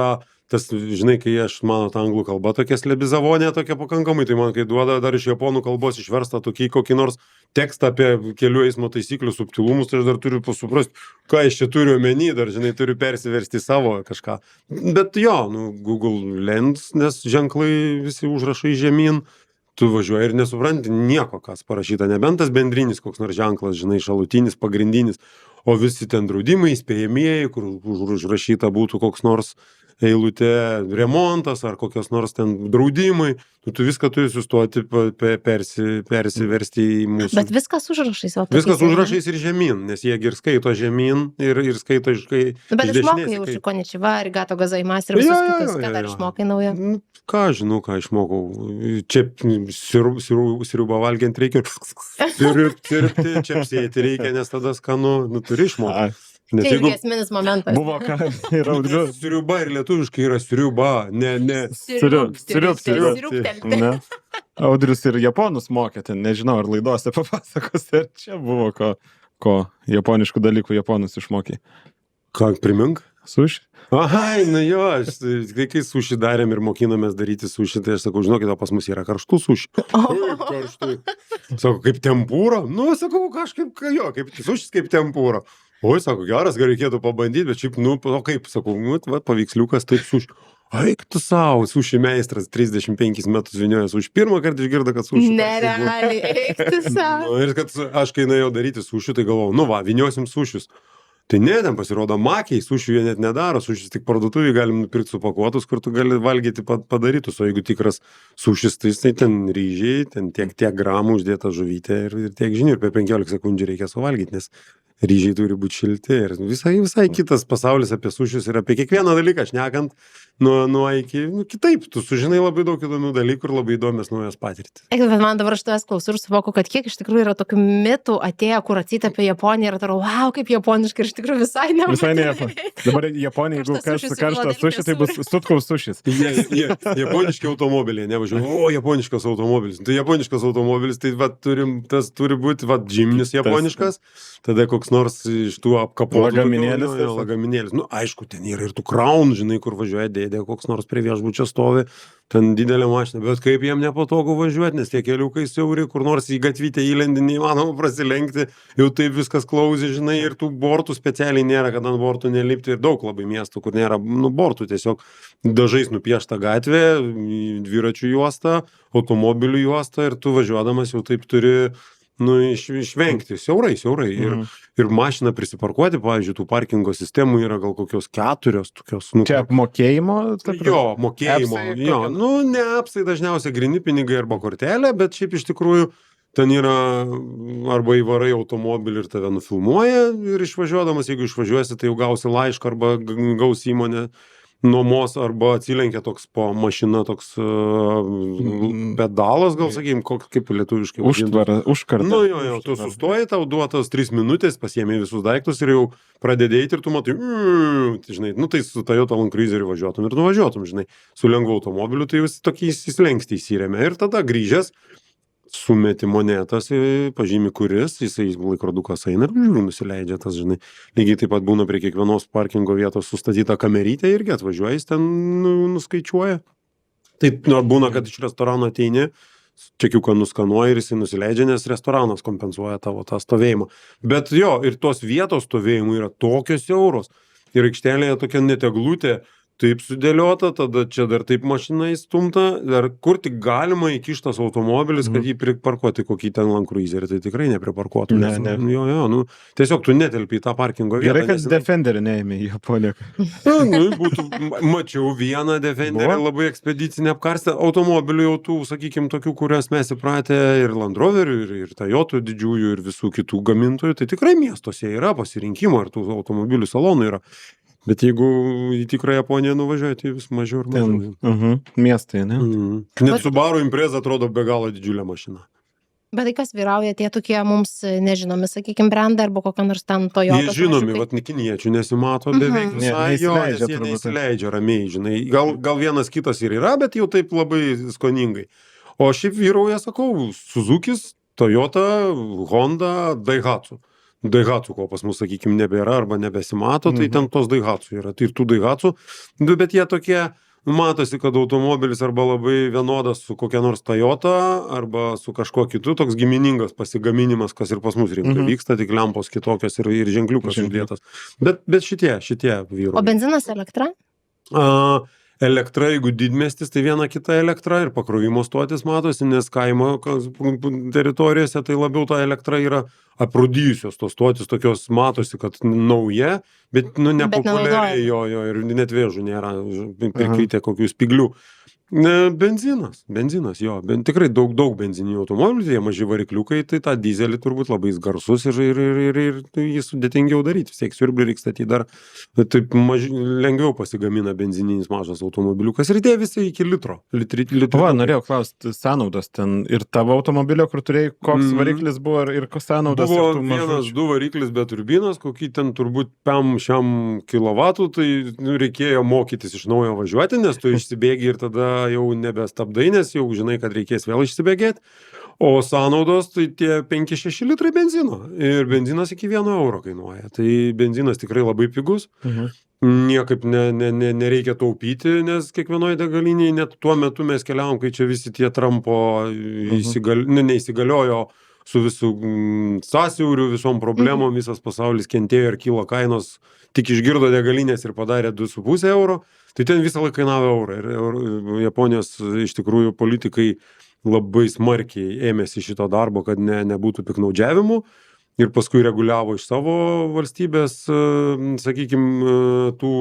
Speaker 2: tas, žinai, kai mano ta anglų kalba tokia slebizavonė, tokia pakankamai, tai man kai duoda dar iš japonų kalbos išversta kokį nors tekstą apie kelių eismo taisyklių subtilumus, tai aš dar turiu suprasti, ką aš čia turiu omeny, dar, žinai, turiu persiversti savo kažką. Bet jo, Google Lens, nes ženklai visi užrašai žemyn, tu važiuoji ir nesupranti nieko, kas parašyta, nebent tas bendrinis koks nors ženklas, žinai, šalutinis, pagrindinis, o visi ten draudimai, įspėjamieji, kur užrašyta būtų koks nors eilutė remontas ar kokios nors ten draudimai, tu viską turi sustoti, persiversti į mūsų.
Speaker 1: Bet viskas užrašais.
Speaker 2: Viskas užrašais ir žemyn, nes jie ir skaito žemyn, ir skaito iš dešinės.
Speaker 1: Bet išmokai už koničiva, arigato gozaimasu ir visus kitus, ką dar išmokai naujo?
Speaker 2: Ką žinau, ką išmokau. Čia sriubą valgiant reikia sirpti, čepsėti reikia, nes tada skanu, turi išmokti.
Speaker 1: Tai irgi esminis momentas.
Speaker 3: Buvo ką ir Audriu.
Speaker 2: Sriuba ir lietuviškai yra sriuba, ne.
Speaker 1: Sriubtelti.
Speaker 3: Audrius ir japonus mokė ten, nežinau, ar laidose papasakos, ar čia buvo ko japoniškų dalykų japonus išmokė.
Speaker 2: Ką, primink?
Speaker 3: Suši?
Speaker 2: Ai, jo, kai suši darėm ir mokinomės daryti suši, tai aš sakau, žinokit, pas mus yra karštų suši. Kaip karštų? Sakau, kaip tempūra? Sakau, kažkaip, kaip sušis kaip tempūra. Oi, sako, geras, gal reikėtų pabandyti, bet šiaip, o kaip, sakau, paveiksliukas, taip suši. Eik tu savo, suši meistras, 35 metus viniojas, už pirmą kartą išgirdo, kad suši.
Speaker 1: Nerealiai, eik tu savo.
Speaker 2: Ir kad aš, kai nuėjau daryti suši, tai galvojau, viniosim sušius. Tai ne, ten pasirodo makiai, sušių jie net nedaro, sušis tik parduotuvėje galim nupirkti supakuotus, kur tu gali valgyti padarytus, o jeigu tikras sušis, tai ten ryžiai, ten tiek gramų uždėta žuvytė ir tiek žinių, ir per 15 sekundžių reikia suvalgyti, nes ryžiai turi būti šilti ir visai kitas pasaulis apie sušius ir apie kiekvieną dalyką šnekant nuo iki, kitaip, tu sužinai labai daug įdomių dalykų ir labai įdomias naujas patirtis.
Speaker 1: Bet man dabar aš tavęs klausau ir suvokiu, kad kiek iš tikrųjų yra tokių mitų atėję, kur atsitė apie Japoniją ir atrodo, wow, kaip japoniškai, ir iš tikrųjų visai ne.
Speaker 3: Visai ne. Dabar Japonija, jeigu karštas sušis, tai bus Sutkaus sušis.
Speaker 2: Japoniški automobiliai, nevažiuoju, japoniškas automobilis. Tai japoniškas automobilis, tai tas turi būti džiminis japoniškas, tada koks nors iš tų apkapotų lagaminėlis. Aišku, ten yra ir tų kraun, žinai, kur važiuoja dėdė, koks nors prie viešbučio stovi, ten didelė mašina, bet kaip jiem nepatogu važiuoti, nes tie keliukai siauri, kur nors į gatvytę įlendi, neįmanoma prasilenkti, jau taip viskas klausia, žinai, ir tų bortų specialiai nėra, kad ant bortų nelipti, ir daug labai miestų, kur nėra bortų, tiesiog dažais nupiešta gatvė, dviračių juosta, automobilių juosta, ir tu važiuodamas jau taip turi išvengti, siaurai. Ir mašiną prisiparkuoti, pavyzdžiui, tų parkingo sistemų yra gal kokios 4 tokios.
Speaker 3: Čia apmokėjimo?
Speaker 2: Jo, mokėjimo. Ne apsai, dažniausiai gryni pinigai arba kortelė, bet šiaip iš tikrųjų ten yra arba įvarai automobilį ir tave nufilmuoja ir išvažiuodamas, jeigu išvažiuosi, tai jau gausi laišką arba gausi įmonė nuomos arba atsilenkia toks po mašina, toks pedalas, gal sakykim, kaip lietuviškai.
Speaker 3: Užkarda.
Speaker 2: Nu jo, tu sustoji, tau duotas 3 minutės, pasiėmė visus daiktus ir jau pradedi eiti ir tu matai, žinai, nu tai su Toyota Land Cruiseriu važiuotum ir nuvažiuotum, žinai, su lengvu automobiliu, tai jūs tokį įsilenksti įsirėmė ir tada grįžęs sumeti monetas, pažymi kuris, jisai laikrodukas eina ir nusileidžia tas, žinai. Lygiai taip pat būna prie kiekvienos parkingo vietos sustatyta kamerytė irgi atvažiuoja, jis ten nuskaičiuoja. Tai būna, kad iš restorano ateini, čekiuką nuskanuoja ir jisai nusileidžia, nes restoranas kompensuoja tavo tą stovėjimą. Bet jo, ir tos vietos stovėjimų yra tokios siauros. Ir aikštelėje tokia neteglutė, taip sudėliota, tada čia dar taip mašina įstumta, dar kur tik galima įkištas automobilis, kad jį priparkuoti kokį ten Land Cruiserį, tai tikrai nepriparkuotų.
Speaker 3: Ne.
Speaker 2: Jo, nu, tiesiog tu netelpi į tą parkingo vietą.
Speaker 3: Gerai, kad Defenderį neėmė į Japoniją.
Speaker 2: Mačiau vieną Defenderį labai ekspedicinę apkarstę automobilių jau tų, sakykim, tokių, kurias mes įpratę ir Land Roverių, ir Toyotų didžiųjų, ir visų kitų gamintojų, tai tikrai miestuose yra pasirinkimo ir tų automobilių salonų yra. Bet jeigu į tikrą Japoniją nuvažiuoji, tai vis mažiau ir mažiau.
Speaker 3: Miestai, ne?
Speaker 2: Net Subaru Impreza atrodo be galo didžiulė mašina.
Speaker 1: Bet tai kas vyrauja, tie tokie mums nežinomi, sakykime, brandai arba kokia nors ten Toyota.
Speaker 2: Jie žinomi, vat kiniečių nesimato beveik visai, nes jie neįsileidžia ramiai, žinai. Gal vienas kitas ir yra, bet jau taip labai skoningai. O šiaip vyrauja, sakau, Suzukis, Toyota, Honda, Daihatsu. Daihatsu, ko pas mus, sakykime, nebėra arba nebesimato, tai ten tos Daihatsu yra. Tai ir tų Daihatsu, bet jie tokie, matosi, kad automobilis arba labai vienodas su kokia nors Toyota, arba su kažkuo kitu, toks giminingas pasigaminimas, kas ir pas mus rinkoje vyksta, tik lempos kitokios ir ženkliukas uždėtas. Bet šitie vyro.
Speaker 1: O benzinas, elektra?
Speaker 2: Elektra, jeigu didmiestis, tai viena kita elektra ir pakrovimo stotis matosi, nes kaimo teritorijose tai labiau ta elektra yra aprūdijusios tos stotis, tokios matosi, kad nauja, bet nepopuliariai jo ir net vėžų nėra, prikritę kokių spiglių. Benzinas, jo, tikrai daug benzininių automobilių, jie maži varikliukai, tai tą dizelį turbūt labai garsus ir jį sudėtingiau daryti, vis tiek siurblį reikia statyti dar, taip lengviau pasigamina benzininis mažas automobiliukas ir tie visi iki litro.
Speaker 3: Va, norėjau klausti, sąnaudos ten ir tavo automobilio, kur turėjai, koks variklis buvo ir koks sąnaudos?
Speaker 2: Buvo 1-2 variklis be turbinos, kokį ten turbūt šiam kilovatų, tai reikėjo mokytis iš naujo važiuoti, nes tu išsibėgi ir tada jau nebestabdai, nes jau žinai, kad reikės vėl išsibėgėti. O sąnaudos tai tie 5-6 litrai benzino. Ir benzinas iki 1 euro kainuoja. Tai benzinas tikrai labai pigus. Niekaip nereikia taupyti, nes kiekvienoje degalinėje, net tuo metu mes keliavom, kai čia visi tie Trumpo neįsigaliojo su visų sąsiauriu, visom problemom, visas pasaulis kentėjo ir kilo kainos, tik išgirdo degalinės ir padarė 2,5 euro. Tai ten visą laiką kainavo eurą. Ir Japonijos iš tikrųjų politikai labai smarkiai ėmėsi šito darbo, kad nebūtų piknaudžiavimų. Ir paskui reguliavo iš savo valstybės, sakykime, tų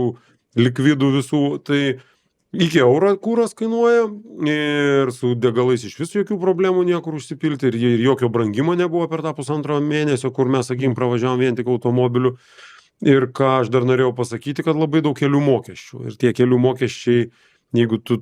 Speaker 2: likvidų visų. Tai iki euro kūras kainuoja ir su degalais iš vis jokių problemų niekur užsipilti. Ir jokio brangimo nebuvo per tą 1,5 mėnesio, kur mes, sakykime, pravažiavom vien tik automobiliu. Ir ką aš dar norėjau pasakyti, kad labai daug kelių mokesčių. Ir tie kelių mokesčiai, jeigu tu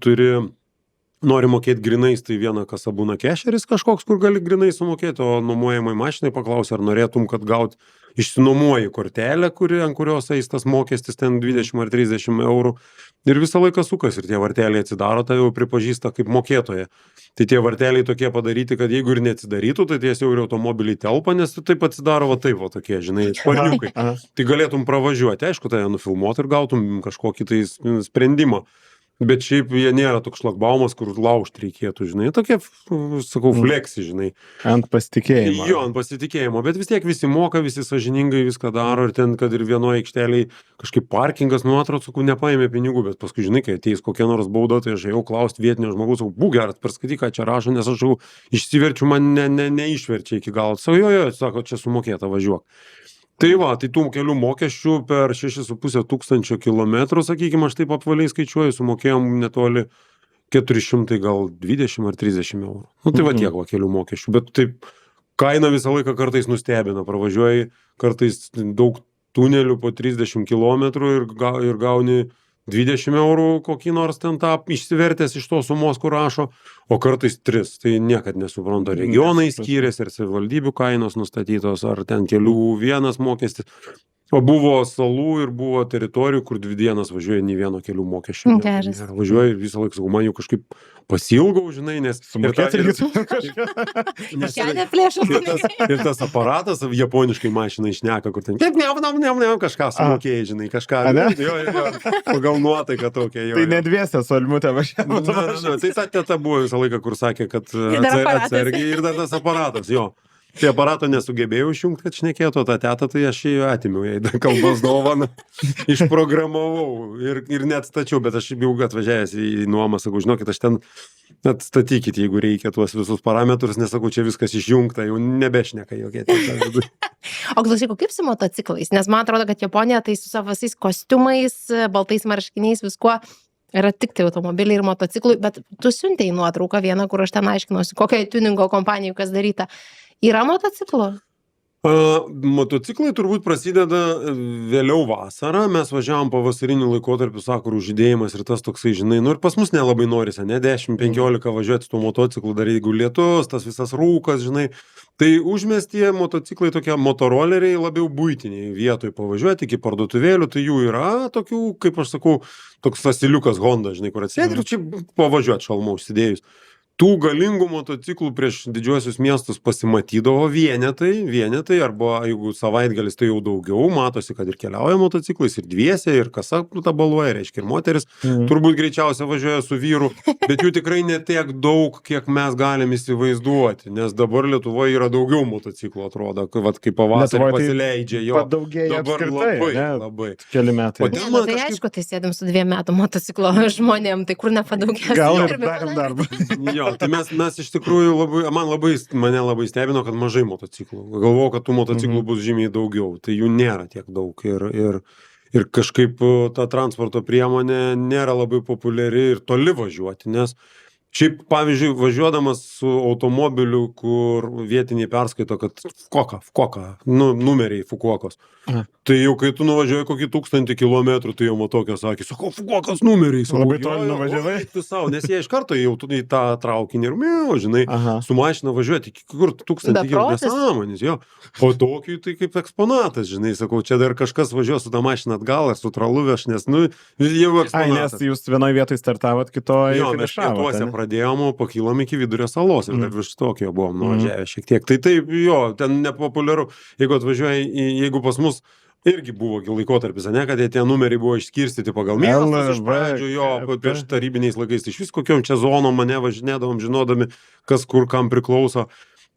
Speaker 2: nori mokėti grinais, tai viena kasa būna kešeris kažkoks, kur gali grinai sumokėti, o nuomojamai mašinai paklausia, ar norėtum, kad gaut išsinuomuoji kortelę, ant kurios eis tas mokestis ten 20 ar 30 eurų. Ir visą laiką sukas ir tie varteliai atsidaro, tai jau pripažįsta kaip mokėtoje. Tai tie varteliai tokie padaryti, kad jeigu ir neatsidarytų, tai tiesiog ir automobiliai telpa, nes taip atsidaro taip tokie, žinai, sparniukai. Tai galėtum pravažiuoti, aišku, tai nufilmuoti ir gautum kažkokį tai sprendimą. Bet šiaip jie nėra toks šlagbaumas, kur laužti reikėtų, žinai, tokie, sakau, fleksi, žinai.
Speaker 3: Ant pasitikėjimo.
Speaker 2: Jo, ant pasitikėjimo, bet vis tiek visi moka, visi sąžiningai viską daro ir ten, kad ir vienoje aikšteliai kažkaip parkingas, atrodo, sakau, nepaėmė pinigų, bet paskui, žinai, kai ateis kokia nors bauda, tai aš jau klausti vietinio žmogus, sakau, būk geras, perskaityk, ką čia rašo, nes aš jau išsiverčiu, man neišverčia iki galo. Sakau, jo, sako, čia sumokėta, važiuok. Tai va, tai tų kelių mokesčių per 6,5 tūkstančio kilometrų, sakykime, aš taip apvaliai skaičiuoju, sumokėjom netoli 400 gal 20 ar 30 eurų. Tai va tiek va kelių mokesčių, bet taip kaina visą laiką kartais nustebina, pravažiuoji kartais daug tunelių po 30 kilometrų ir gauni 20 eurų kokį nors ten tą išsivertęs iš tos sumos, kur rašo, o kartais 3. Tai niekad nesuprantu, regionai skyrėsi, ar savivaldybių kainos nustatytos, ar ten kelių vienas mokestis. O buvo salų ir buvo teritorijų, kur 2 dienas važiuoja nei vieno kelių mokesčio.
Speaker 1: Geras.
Speaker 2: Važiuoja ir visą laiką, sakau, man jau kažkaip pasilgau, žinai, nes...
Speaker 3: Sumokėti
Speaker 2: ir
Speaker 3: irgi
Speaker 1: Šiandien plėšau.
Speaker 2: ir tas aparatas japoniškai mašinai šneka, kur ten kažką sumokėjai, žinai, kažką.
Speaker 3: Ane?
Speaker 2: Jo, pagal nuotaiką tokia. Jo,
Speaker 3: Tai nedviesę su Almutė važiavo.
Speaker 2: Tai ta teta buvo visą laiką, kur sakė, kad
Speaker 1: dar aparatas.
Speaker 2: atsargiai ir dar tas aparatas, jo. Tai aparato nesugebėjau išjungti, kad šnekėtų tą tetą, tai aš jį atimiau, jai kalbos dovaną, išprogramavau ir net stačiau, bet aš jau atvažiavęs į nuomą, sakau, žinokit, aš ten atstatykit, jeigu reikia tuos visus parametrus, nesakau, čia viskas išjungta, jau nebešneka jokie.
Speaker 1: O klausyk, kaip su motociklais? Nes man atrodo, kad Japonija tai su savo visais kostiumais, baltais marškiniais, viskuo yra tik tai automobiliai ir motociklai, bet tu siuntėjai nuotrauką vieną, kur aš ten aiškinuosi, kokiai tuningo kompanijai kas daryta. Yra motociklo?
Speaker 2: Motociklai turbūt prasideda vėliau vasarą, mes važiavom pavasariniu laikotarpiu, sakurų žydėjimas ir tas toksai, žinai, nu ir pas mus nelabai norisi, ne 10-15 važiuoti su tuo motociklu, dar jeigu lietus, tas visas rūkas, žinai, tai užmiestyje motociklai tokie motoroleriai labiau buitiniai vietoj pavažiuoti iki parduotuvėlių, tai jų yra tokių, kaip aš sakau, toks asiliukas Honda, žinai, kur atsėdi ir čia pavažiuoti šalmą užsidėjus. Tų galingų motociklų prieš didžiuosius miestus pasimatydavo vienetai, arba jeigu savaitgalis tai jau daugiau, matosi, kad ir keliauja motociklais, ir dviese, ir kasa tabaluoja, reiškia, ir moteris turbūt greičiausia važiuoja su vyru, bet jų tikrai ne tiek daug, kiek mes galim įsivaizduoti, nes dabar Lietuvoje yra daugiau motociklų, atrodo, kai pavasarį pasileidžia jo.
Speaker 3: Padaugėja
Speaker 2: Dabar
Speaker 3: apskritai,
Speaker 2: labai.
Speaker 3: Keli metai.
Speaker 1: Tai aišku, tai sėdim su 2 metų motociklo žmonėm, tai kur nepadaugės.
Speaker 3: Gal ir darėm darbą.
Speaker 2: Jo, tai mes iš tikrųjų mane labai stebino, kad mažai motociklų. Galvojau, kad tų motociklų bus žymiai daugiau, tai jų nėra tiek daug ir kažkaip ta transporto priemonė nėra labai populiari ir toli važiuoti, nes šiaip, pavyzdžiui, važiuodamas su automobiliu, kur vietiniai perskaito, kad Fukuoka, numeriai Fukuokos. Tai jau kai tu nuvažiuoji kokį 1000 kilometrų, tai jau matokio sakė, sako, Fukuokos numeriai.
Speaker 3: Labai toli nuvažiavai.
Speaker 2: Nes jie iš karto jau į tą traukinį ir žinai, su mašina važiuoti, kur 1000 kilometrų nesąmonės, jo. O tokiui tai kaip eksponatas, žinai, sakau, čia dar kažkas važiuos su tą mašiną atgal ar su tralu veš, nes, jau eksponatas.
Speaker 3: Nes jūs vienoje vietoje startavot, kitoje
Speaker 2: finišavote. Pradėjom, pakilom iki Vidurio salos ir dar virš Tokijo buvom nuvažiavę šiek tiek. Tai taip, jo, ten nepopuliaru, jeigu atvažiuoji, jeigu pas mus irgi buvo laikotarpis, ne, kad tie numeriai buvo išskirstyti pagal miestus iš pradžių, jo, prieš tarybiniais laikais, iš vis kokiom čia zonom mane važinėdavom, žinodami, kas kur kam priklauso.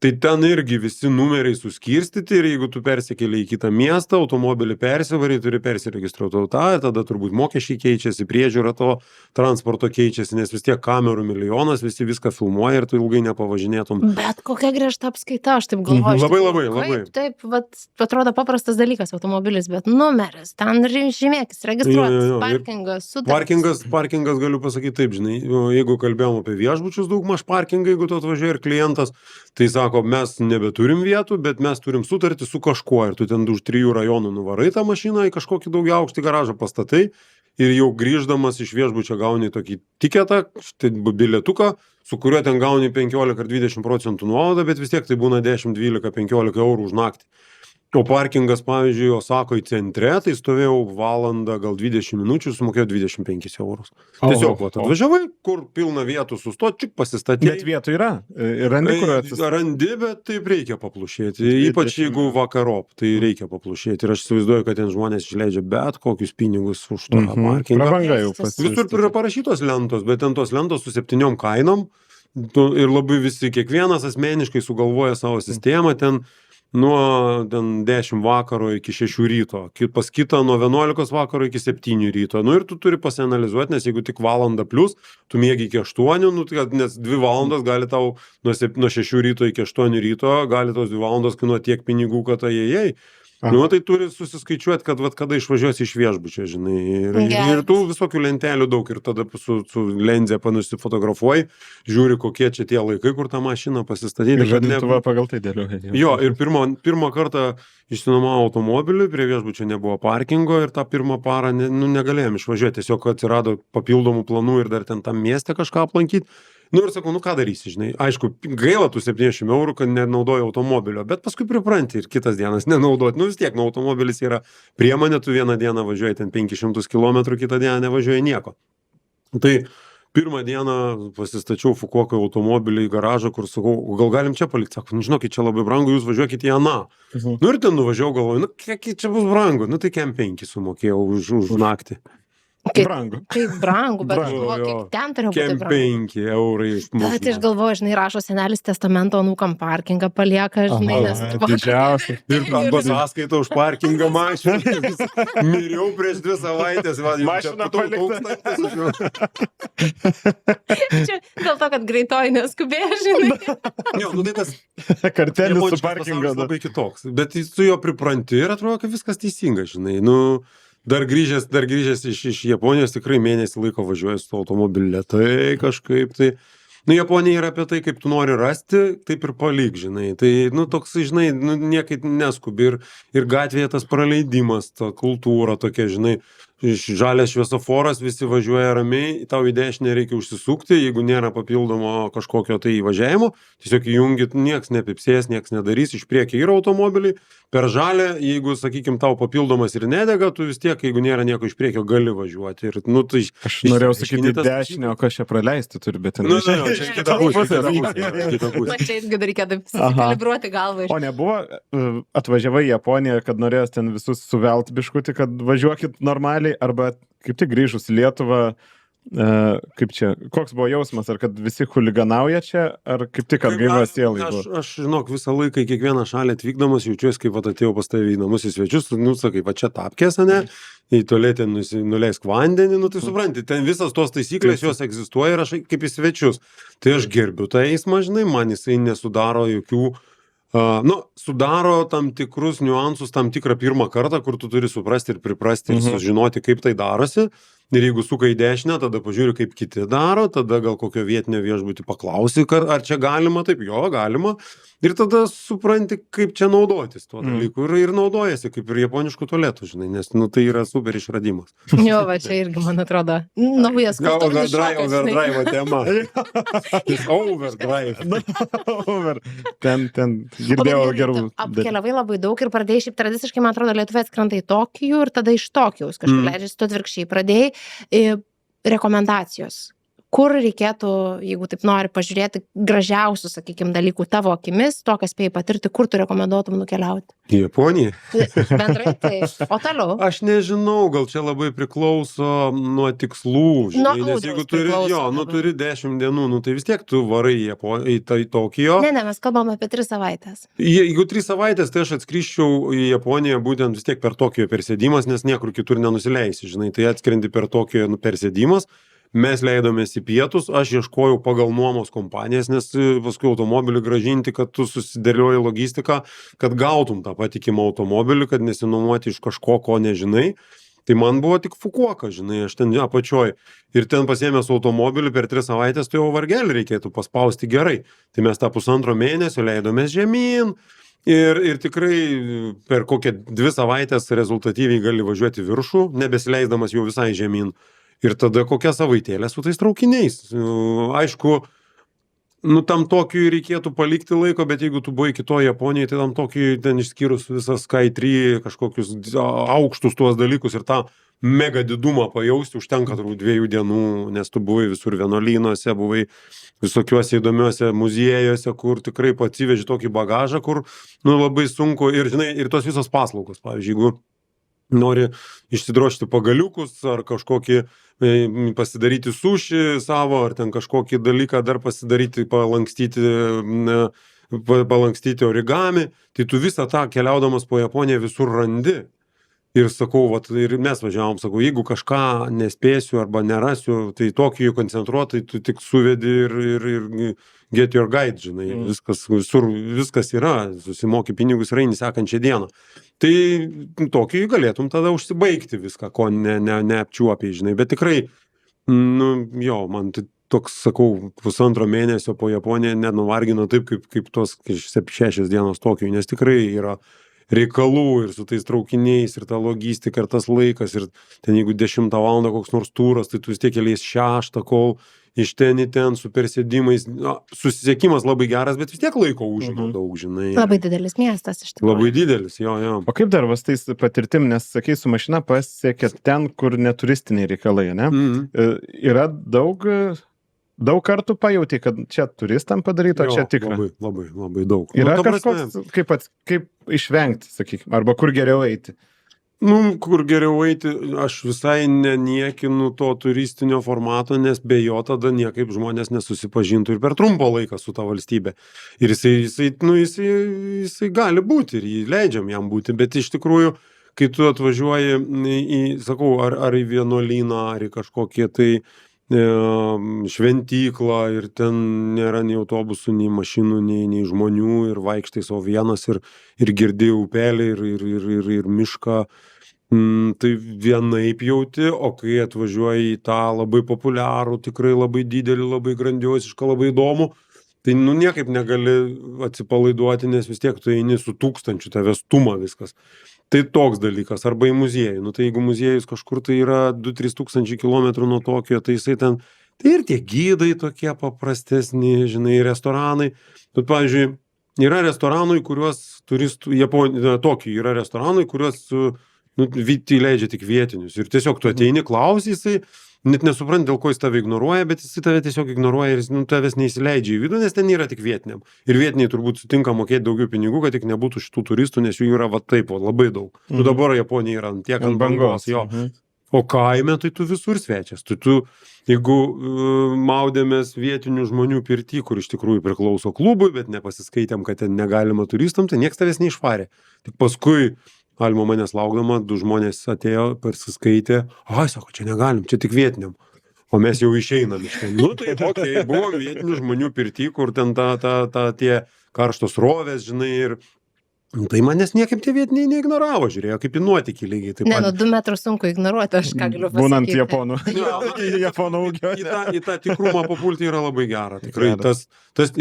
Speaker 2: Tai ten irgi visi numeriai suskirstyti ir jeigu tu persikeli į kitą miestą, automobilį persivarai, turi persiregistruoti tada turbūt mokesčiai keičiasi, priežiūra to transporto keičiasi, nes vis tiek kamerų milijonas, visi viską filmuoja ir tu ilgai nepavažinėtum.
Speaker 1: Bet kokia griežta apskaita, aš taip galvoju.
Speaker 2: Labai.
Speaker 1: Taip, atrodo paprastas dalykas automobilis, bet numeris, ten žymėkis, registruotas, parkingas,
Speaker 2: Parkingas galiu pasakyti taip, žinai, jeigu kalbėjom apie viešbučius daugmaž parkingą, jeigu tu atvažiuoji ir klientas, tai sako, mes nebeturim vietų, bet mes turim sutartį su kažkuo ir tu ten už 3 rajonų nuvarai tą mašiną į kažkokį daugiaaukštį garažą pastatai ir jau grįždamas iš viešbučio gauni tokį tiketą, bilietuką, su kuriuo ten gauni 15 ar 20% nuolaidą, bet vis tiek tai būna 10, 12, 15 eurų už naktį. O parkingas, pavyzdžiui, Osakoj centre, tai stovėjau valandą, gal 20 minučių, sumokėjau 25 eurus. Tiesiog, atvažiavai, kur pilna vietų sustoti, tik pasistatyti.
Speaker 3: Bet vietų yra. Randi, kur atsistoti.
Speaker 2: Randi, bet taip reikia paplušėti. Ypač jeigu vakarop, tai reikia paplušėti. Ir aš įsivaizduoju, kad ten žmonės išleidžia bet kokius pinigus už tą parkingą.
Speaker 3: Prabanga jau pasisakyti.
Speaker 2: Visur yra parašytos lentos, bet ten tos lentos su 7 kainom. Ir labai visi, kiekvienas asmeniškai sugalvoja savo sistemą ten. Nuo 10 vakaro iki 6 ryto, pas kitą nuo 11 vakaro iki 7 ryto. Ir tu turi pasianalizuoti, nes jeigu tik valandą plus, tu miegi iki 8, nes 2 valandos gali tau nuo 6 ryto iki 8 ryto, gali tos 2 valandos kainuoti tiek pinigų, kad tai. Nu, tai turi susiskaičiuoti, kad vat, kada išvažiuosi iš viešbučio, žinai. Ir tų visokių lentelių daug. Ir tada su lenze panusifotografuoji, žiūri, kokie čia tie laikai, kur tą mašiną pasistatyti.
Speaker 3: Ir žadintuvą pagal tai dėliuoja.
Speaker 2: Jo, ir pirmą kartą išsinuomavo automobilį, prie viešbučio nebuvo parkingo ir tą pirmą parą negalėjom išvažiuoti. Tiesiog atsirado papildomų planų ir dar ten tam mieste kažką aplankyti. Nu ir sakau, nu ką darysi, žinai. Aišku, gaila tų 70 eurų, kad nenaudoji automobilio, bet paskui pripranti ir kitas dienas nenaudoti. Nu vis tiek, nu automobilis yra priemonė, tu vieną dieną važiuoji ten 500 km, kitą dieną nevažiuoji nieko. Tai pirmą dieną pasistačiau Fukuokai automobilį į garažą, kur sakau, gal galim čia palikti. Sako, nu žinokit, čia labai brangu, jūs važiuokite į aną. Nu ir ten nuvažiavau, galvoju, nu kiek čia bus brangu. Nu tai kem 5 sumokėjau už naktį.
Speaker 3: Brangu.
Speaker 1: Kaip brangu, bet
Speaker 2: Brangu,
Speaker 1: galvoju,
Speaker 2: jo.
Speaker 1: kiek ten turėjo būti
Speaker 2: Kem
Speaker 1: brangu.
Speaker 2: 5 eurai išmokėjau.
Speaker 1: Tai aš galvoju, žinai, rašo senelis testamento anūkam parkingą palieka, žinai, nes
Speaker 3: Didžiausia.
Speaker 2: Ir arba sąskaitą už parkingą mašiną. Miriau prieš 2 savaitės. Va, jau
Speaker 3: Mašina
Speaker 2: čia
Speaker 3: palikta.
Speaker 1: čia dėl to, kad greitoji neskubėjo, žinai.
Speaker 2: Jo, nu tai tas
Speaker 3: Kartelis su
Speaker 2: japoniškas
Speaker 3: parkingo.
Speaker 2: pasaulis labai kitoks. Bet su juo pripranti ir atrodo, kad viskas teisinga, žinai. Nu, dar grįžęs iš Japonijos tikrai mėnesį laiko važiuoju su automobiliu lėtai kažkaip. Tai, nu, Japonija yra apie tai, kaip tu nori rasti, taip ir palik, žinai. Tai, nu, toks, žinai, nu, niekaip neskubi. Ir gatvėje tas praleidimas, ta kultūra tokia, žinai. Žalias šviesoforas, visi važiuoja ramiai, tau į dešinę reikia užsisukti, jeigu nėra papildomo kažkokio tai įvažiavimo, tiesiog įjungit, nieks nepipsės, nieks nedarys, iš priekio yra automobiliai, per žalę, jeigu, sakykim, tau papildomas ir nedega, tu vis tiek, jeigu nėra nieko iš priekio, gali važiuoti. Ir, nu, tai,
Speaker 3: Aš norėjau sakyti dešinę, o kas čia praleisti turi, bet ten...
Speaker 2: Nu, čia kita pusė.
Speaker 1: Na, čia irgi dar reikia taip susikalibruoti galvą.
Speaker 3: O nebuvo, atvažiavai į Japoniją, kad norėjęs ten visus suvelt biškutį, kad važiuokit normaliai, arba kaip tik grįžus į Lietuvą, kaip čia, koks buvo jausmas, ar kad visi huliganauja čia, ar kaip tik atgaivos sielai buvo?
Speaker 2: Aš, žinok, visą laiką į kiekvieną šalį atvykdamas jaučiuosi, kaip atėjau pas tavį į namus į svečius, nu, sakai, va čia tapkės, ne, į tualetę nuleisk vandenį, nu, tai supranti, ten visas tos taisyklės jos egzistuoja ir aš kaip į svečius. Tai aš gerbiu tą eismą, žinai, man jisai nesudaro jokių sudaro tam tikrus niuansus, tam tikrą pirmą kartą, kur tu turi suprasti ir priprasti ir sužinoti, kaip tai darosi. Ir jeigu suka į dešinę, tada pažiūri, kaip kiti daro, tada gal kokio vietinio viešbutį paklausi, ar čia galima, taip, jo, galima. Ir tada supranti, kaip čia naudotis tuo dalyku. Ir naudojasi, kaip ir japoniškų tualetų, žinai, nes, nu, tai yra super išradimas.
Speaker 1: Jo, va, čia irgi, man atrodo, naujas kultūrinis šokas.
Speaker 2: Overdrive tema. Overdrive.
Speaker 3: Ten girdėjau gerų.
Speaker 1: Apkeliavai labai daug ir pradėjai, šiaip tradiciškai, man atrodo, Lietuvai atskrenda į Tokijų ir tada iš Tokijaus kažkaip leidžiasi, tu atvirkščiai pradėjai. Rekomendacijos. Kur reikėtų, jeigu taip nori pažiūrėti gražiausių, sakykime, dalykų tavo akimis, to, kas spėjai patirti, kur tu rekomenduotum nukeliauti?
Speaker 2: Į Japoniją?
Speaker 1: Bendrai taip. O toliau?
Speaker 2: Aš nežinau, gal čia labai priklauso nuo tikslų, žinai, nes jeigu turi 10 dienų, nu tai vis tiek tu varai į Tokijo.
Speaker 1: Ne, mes kalbam apie 3 savaitės.
Speaker 2: Jeigu 3 savaitės, tai aš atskrisčiau į Japoniją būtent vis tiek per Tokijo persėdimas, nes niekur kitur nenusileisi, žinai, tai atskrendi per Tokijo persėdimas. Mes leidomės į pietus, aš ieškojau pagal nuomos kompanijas, nes paskui automobilį gražinti, kad tu susidėlioji logistiką, kad gautum tą patikimą automobilį, kad nesinuomoti iš kažko, ko nežinai. Tai man buvo tik Fukuoka, žinai, aš ten apačioj. Ir ten pasiėmęs automobilį per 3 savaitės, tai jau vargelį reikėtų paspausti gerai. Tai mes tą 1,5 mėnesio leidomės žemyn. Ir tikrai per kokią 2 savaitės rezultatyviai gali važiuoti viršų, nebesileisdamas jau visai žemyn. Ir tada kokią savaitėlę su tais traukiniais. Aišku, nu tam Tokijui reikėtų palikti laiko, bet jeigu tu buvai kitoje Japonijoje, tai tam Tokijui ten išskyrus visą Sky3, kažkokius aukštus tuos dalykus ir tą mega didumą pajausti, užtenka turbūt 2 dienų, nes tu buvai visur vienuolynuose, buvai visokiuose įdomiuose muziejuose, kur tikrai atsiveži tokį bagažą, kur nu, labai sunku ir, žinai, ir tos visos paslaugos, pavyzdžiui, jeigu nori išsidrošti pagaliukus ar kažkokį pasidaryti sušį savo, ar ten kažkokį dalyką dar pasidaryti, palankstyti origami, tai tu visą tą keliaudamas po Japoniją visur randi. Ir sakau, vat, ir mes važiavom, sakau, jeigu kažką nespėsiu arba nerasiu, tai Tokijų koncentruotai tu tik suvedi ir get your guide, žinai, viskas, visur, viskas yra, susimoki pinigus ir eini sekančią dieną. Tai Tokijui galėtum tada užsibaigti viską, ko neapčiuopiai, žinai, bet tikrai, nu, jo, man tai toks, sakau, 1,5 mėnesio po Japoniją nenuvargino taip, kaip tos 6 dienos Tokijui, nes tikrai yra reikalų ir su tais traukiniais, ir ta logistika, ir tas laikas, ir ten jeigu 10 valandą koks nors turas, tai tu vis tiek keliais 6, kol iš ten į ten su persėdimais. Susisiekimas labai geras, bet vis tiek laiko užima daug, žinai.
Speaker 1: Labai didelis miestas iš tikrųjų.
Speaker 2: Labai didelis, jo.
Speaker 3: O kaip dar vas tais patirtim, nes sakai, su mašina pasiekėt ten, kur neturistiniai reikalai, ne? Yra daug kartų pajauti, kad čia turistam padaryto, čia tikra.
Speaker 2: Labai daug.
Speaker 3: Yra kažkoks, kaip išvengti, sakykime, arba kur geriau eiti?
Speaker 2: Kur geriau eiti, aš visai neniekinu to turistinio formato, nes be jo tada niekaip žmonės nesusipažintų ir per trumpą laiką su ta valstybė. Ir jisai gali būti ir jį leidžiam jam būti, bet iš tikrųjų, kai tu atvažiuoji sakau, ar į vienuolyną, ar į kažkokie tai šventyklą ir ten nėra nei autobusų, nei mašinų, nei žmonių ir vaikštai savo vienas ir girdi upelį ir mišką, tai vienaip jauti, o kai atvažiuoji į tą labai populiarų, tikrai labai didelį, labai grandiosišką, labai įdomų, tai niekaip negali atsipalaiduoti, nes vis tiek tu eini su 1000, tave stuma viskas. Tai toks dalykas, arba į muziejų. Tai jeigu muziejus kažkur tai yra 2-3 tūkstančiai kilometrų nuo Tokijo, tai jisai ten, tai ir tie gydai tokie paprastesni, žinai, restoranai. Bet, pavyzdžiui, yra restoranai, kuriuos turistų, Tokijo yra restoranai, kuriuos įleidžia tik vietinius. Ir tiesiog tu ateini, klausi, jisai net nesupranti, dėl ko jis tave ignoruoja, bet jisai tave tiesiog ignoruoja ir jis tavęs neįsileidžia į vidų, nes ten yra tik vietiniam. Ir vietiniai turbūt sutinka mokėti daugiau pinigų, kad tik nebūtų šitų turistų, nes jų yra labai daug. Dabar Japonija yra tiek ant bangos, jo. O kaime tai tu visur svečias. Jeigu maudėmės vietinių žmonių pirty, kur iš tikrųjų priklauso klubui, bet nepasiskaitėm, kad ten negalima turistam, tai nieks tavęs neišvarė. Tik paskui Alma manęs laukdama, 2 žmonės atėjo, persiskaitė, sako, čia negalim, čia tik vietiniam. O mes jau išeinam iš ten. Tai buvom vietinių žmonių pirty, kur ten tie karštos rovės, žinai, ir tai manęs niekaip tie vietiniai neignoravo, žiūrėjo, kaip į nuotykį lygiai.
Speaker 1: Ne, 2 metrus sunku ignoruoti, aš ką galiu pasakyti.
Speaker 3: Būnant Japonų. Japonų ūgio.
Speaker 2: Į tą tikrumą papulti yra labai gera. Tikrai,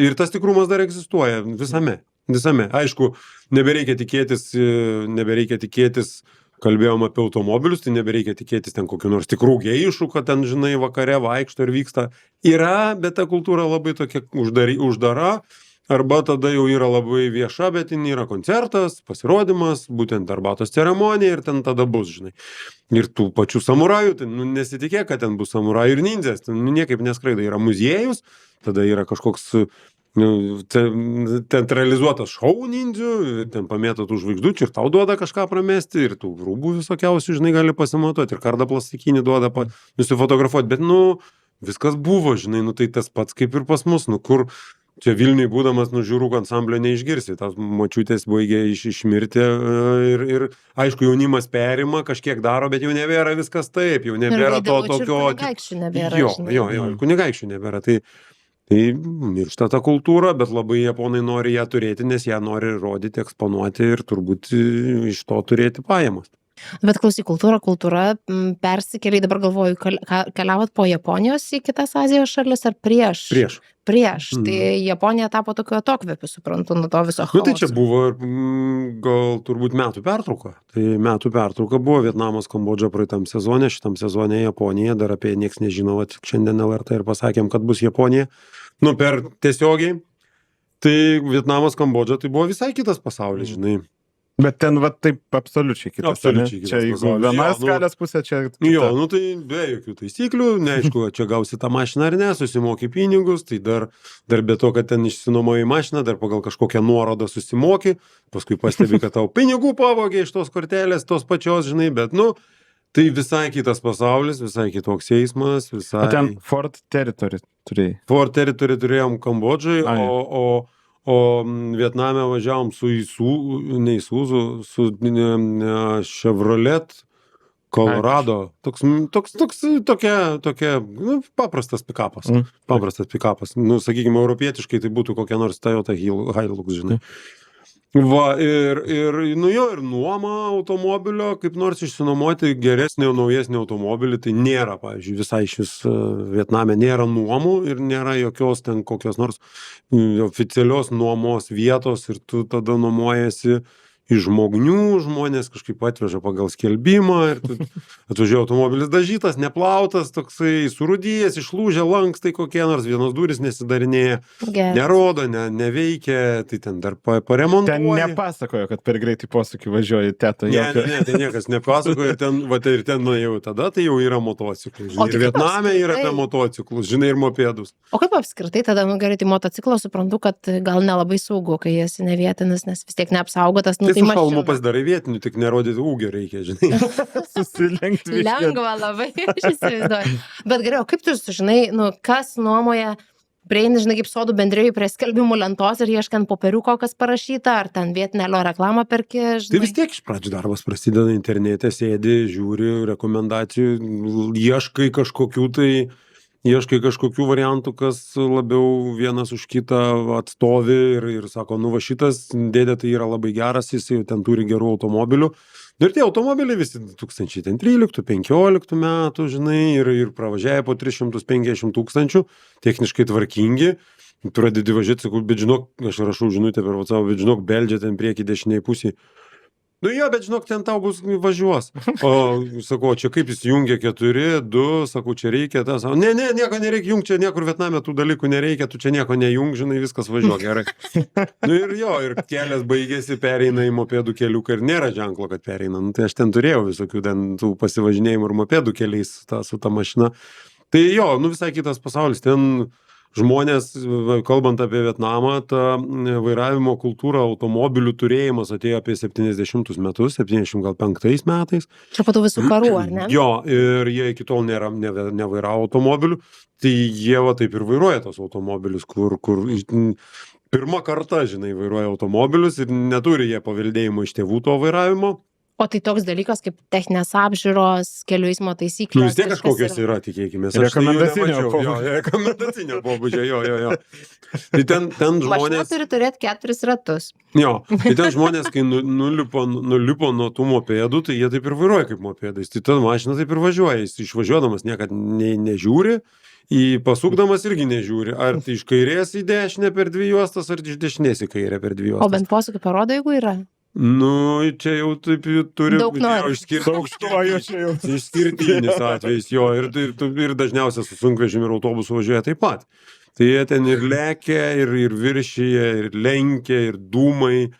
Speaker 2: ir tas tikrumas dar egzistuoja visame. Aišku, nebereikia tikėtis, kalbėjom apie automobilius, tai nebereikia tikėtis ten kokių nors tikrų geišų, kad ten, žinai, vakare vaikšto ir vyksta. Yra, bet ta kultūra labai tokia uždara, arba tada jau yra labai vieša, bet ten yra koncertas, pasirodymas, būtent arbatos ceremonija ir ten tada bus, žinai. Ir tų pačių samurajų, tai nesitikėk, kad ten bus samurajų ir nindzės, ten niekaip neskraido, yra muziejus, tada yra kažkoks centralizuotas šou nindzių, ten pamėto tų žvaigždučių ir tau duoda kažką pramesti, ir tų rūbų visokiausių, žinai, gali pasimatuoti, ir kardą plastikinį duoda nusifotografuoti, bet, viskas buvo, žinai, tai tas pats kaip ir pas mus, kur čia Vilniui būdamas, žiūrų ansamblio neišgirsi, tas močiutės baigė išmirti ir aišku, jaunimas perima, kažkiek daro, bet jau nebėra viskas taip, jau nebėra to tokio... Jo, kunigaikščių nebėra, tai miršta ta kultūra, bet labai japonai nori ją turėti, nes ją nori rodyti, eksponuoti ir turbūt iš to turėti pajamas.
Speaker 1: Bet klausyk, kultūra persikėlė, dabar galvoju, keliavot po Japonijos į kitas Azijos šalis ar prieš? Prieš. Tai Japonija tapo tokio atokvėpiu, suprantu, nuo to viso chaoso.
Speaker 2: Tai čia buvo gal turbūt metų pertrauka. Tai metų pertrauka buvo Vietnamas, Kambodža praeitam sezone, šitam sezone Japonija, dar apie nieks nežinau, tik šiandien LRT ir pasakėm, kad bus Japonija. Per tiesiogiai, tai Vietnamas, Kambodža, tai buvo visai kitas pasaulis, žinai.
Speaker 3: Bet ten taip absoliučiai kitas. Čia jeigu viena skalės pusė, čia kita.
Speaker 2: Jo, tai be jokių taisyklių, neaišku, čia gausi tą mašiną ar ne, susimoki pinigus, tai dar be to, kad ten išsinuomoji mašiną, dar pagal kažkokią nuorodą susimoki, paskui pastebi, kad tau pinigų pavogė iš tos kortelės, tos pačios, žinai, bet tai visai kitas pasaulis, visai kitoks eismas, visai...
Speaker 3: O ten Ford Territory turėjai?
Speaker 2: Ford Territory turėjom Kambodžai, o Vietname važiavom su Chevrolet Colorado. Tokia, nu, paprastas pikapas. Paprastas pikapas. Nu, sakykime, europietiškai tai būtų kokia nors Toyota Hilux, žinai. Va, ir nuoma automobilio, kaip nors išsinuomoti geresnį, naujesnį automobilį, tai nėra, pavyzdžiui, visai šis Vietname nėra nuomų ir nėra jokios ten kokios nors oficialios nuomos vietos ir tu tada nuomojasi iš žmonių, žmonės kažkaip atveža pagal skelbimą ir tu atvažiuoja automobilis dažytas, neplautas, toksai surūdijęs, išlūžę lankstai kokie nors, vienos durys nesidarinėja, nerodo, neveikia, tai ten dar paremontuoja.
Speaker 3: Ten nepasakojo, kad per greitai posūkį važiuoji tetą.
Speaker 2: Ne, tai niekas nepasakojo ir ten nuėjau tada, tai jau yra motociklus. Ir Vietname yra apie motociklus, žinai, ir mopedus.
Speaker 1: O kaip apskritai tada, gerai, tai motociklo suprantu, kad gal nelabai saugu, kai esi ne vietinis, nes vis tiek neapsaugotas.
Speaker 2: Tai su šalmu pasidarai vietinių, tik nerodyti ūgio reikia, žinai.
Speaker 3: Susilenkti.
Speaker 1: Lengva labai, aš įsivaizduoju. Bet gerai, o kaip tu sužinai, kas nuomoja, prieini, žinai, kaip sodų bendrijai prie skelbimų lentos ir ieškant popieriuko, kas parašyta, ar ten vietinelio reklamą perki, žinai?
Speaker 2: Tai vis tiek iš pradžių darbas prasideda internete, sėdi, žiūri, rekomendacijų, ieškai kažkokių variantų, kas labiau vienas už kitą atstovi ir sako, nu va šitas dėdė tai yra labai geras, jis jau ten turi gerų automobilių. Ir tie automobiliai visi 2013-2015 metų, žinai, ir pravažiavę po 350 000, techniškai tvarkingi. Tu pradedi važiuoti, sakau, bet žinok, aš rašau žinutę per WhatsApp, bet žinok, beldžia ten prieki dešiniai pusėje. Nu jo, bet žinok, ten tau bus važiuos. O, sakau, čia kaip jis jungia 4, 2, sakau, čia reikia tas. Ne, nieko nereikia jungti, čia niekur Vietname tų dalykų nereikia, tu čia nieko nejung, žinai, viskas važiuok gerai. Nu ir jo, ir kelias baigėsi, pereina į mopedų keliuką ir nėra ženklo, kad pereina. Nu, tai aš ten turėjau visokių ten tų pasivažinėjimų ir mopedų keliais su ta mašina. Tai jo, nu visai kitas pasaulis, ten žmonės, kalbant apie Vietnamą, ta vairavimo kultūra, automobilių turėjimas atėjo apie 70 metus, 75 metais.
Speaker 1: Čia po tų visų karų, ar ne?
Speaker 2: Jo, ir jie iki tol nevairavo automobilių, tai jie va taip ir vairuoja tos automobilius, kur pirmą kartą, žinai, vairuoja automobilius ir neturi jie paveldėjimo iš tėvų to vairavimo.
Speaker 1: O tai toks dalykas kaip techninės apžiūros, kelių eismo taisyklės.
Speaker 2: Nu vis tiek kažkokios yra, tikėkime. Rekomendacinio pobūdžio, jo. Tai ten žmonės...
Speaker 1: Mašina turi turėti 4 ratus.
Speaker 2: Jo, tai ten žmonės, kai nulipo nuo tų mopedų, tai jie taip ir vairuoja kaip mopedais. Tai ta mašina taip ir važiuoja, jis išvažiuodamas niekad nežiūri, į pasukdamas irgi nežiūri. Ar tai iš kairės į dešinę per 2 juostas, ar iš dešinės į kairę per 2 juostas.
Speaker 1: O bent posūkį parodo, jeigu yra?
Speaker 2: Nu, čia jau taip turi išskirtinis atvejis, jo, ir dažniausiai su sunkvežimiu ir autobusu važiuoja taip pat. Tai jie ten ir lekia, ir viršyje, ir lenkia, ir dūmai.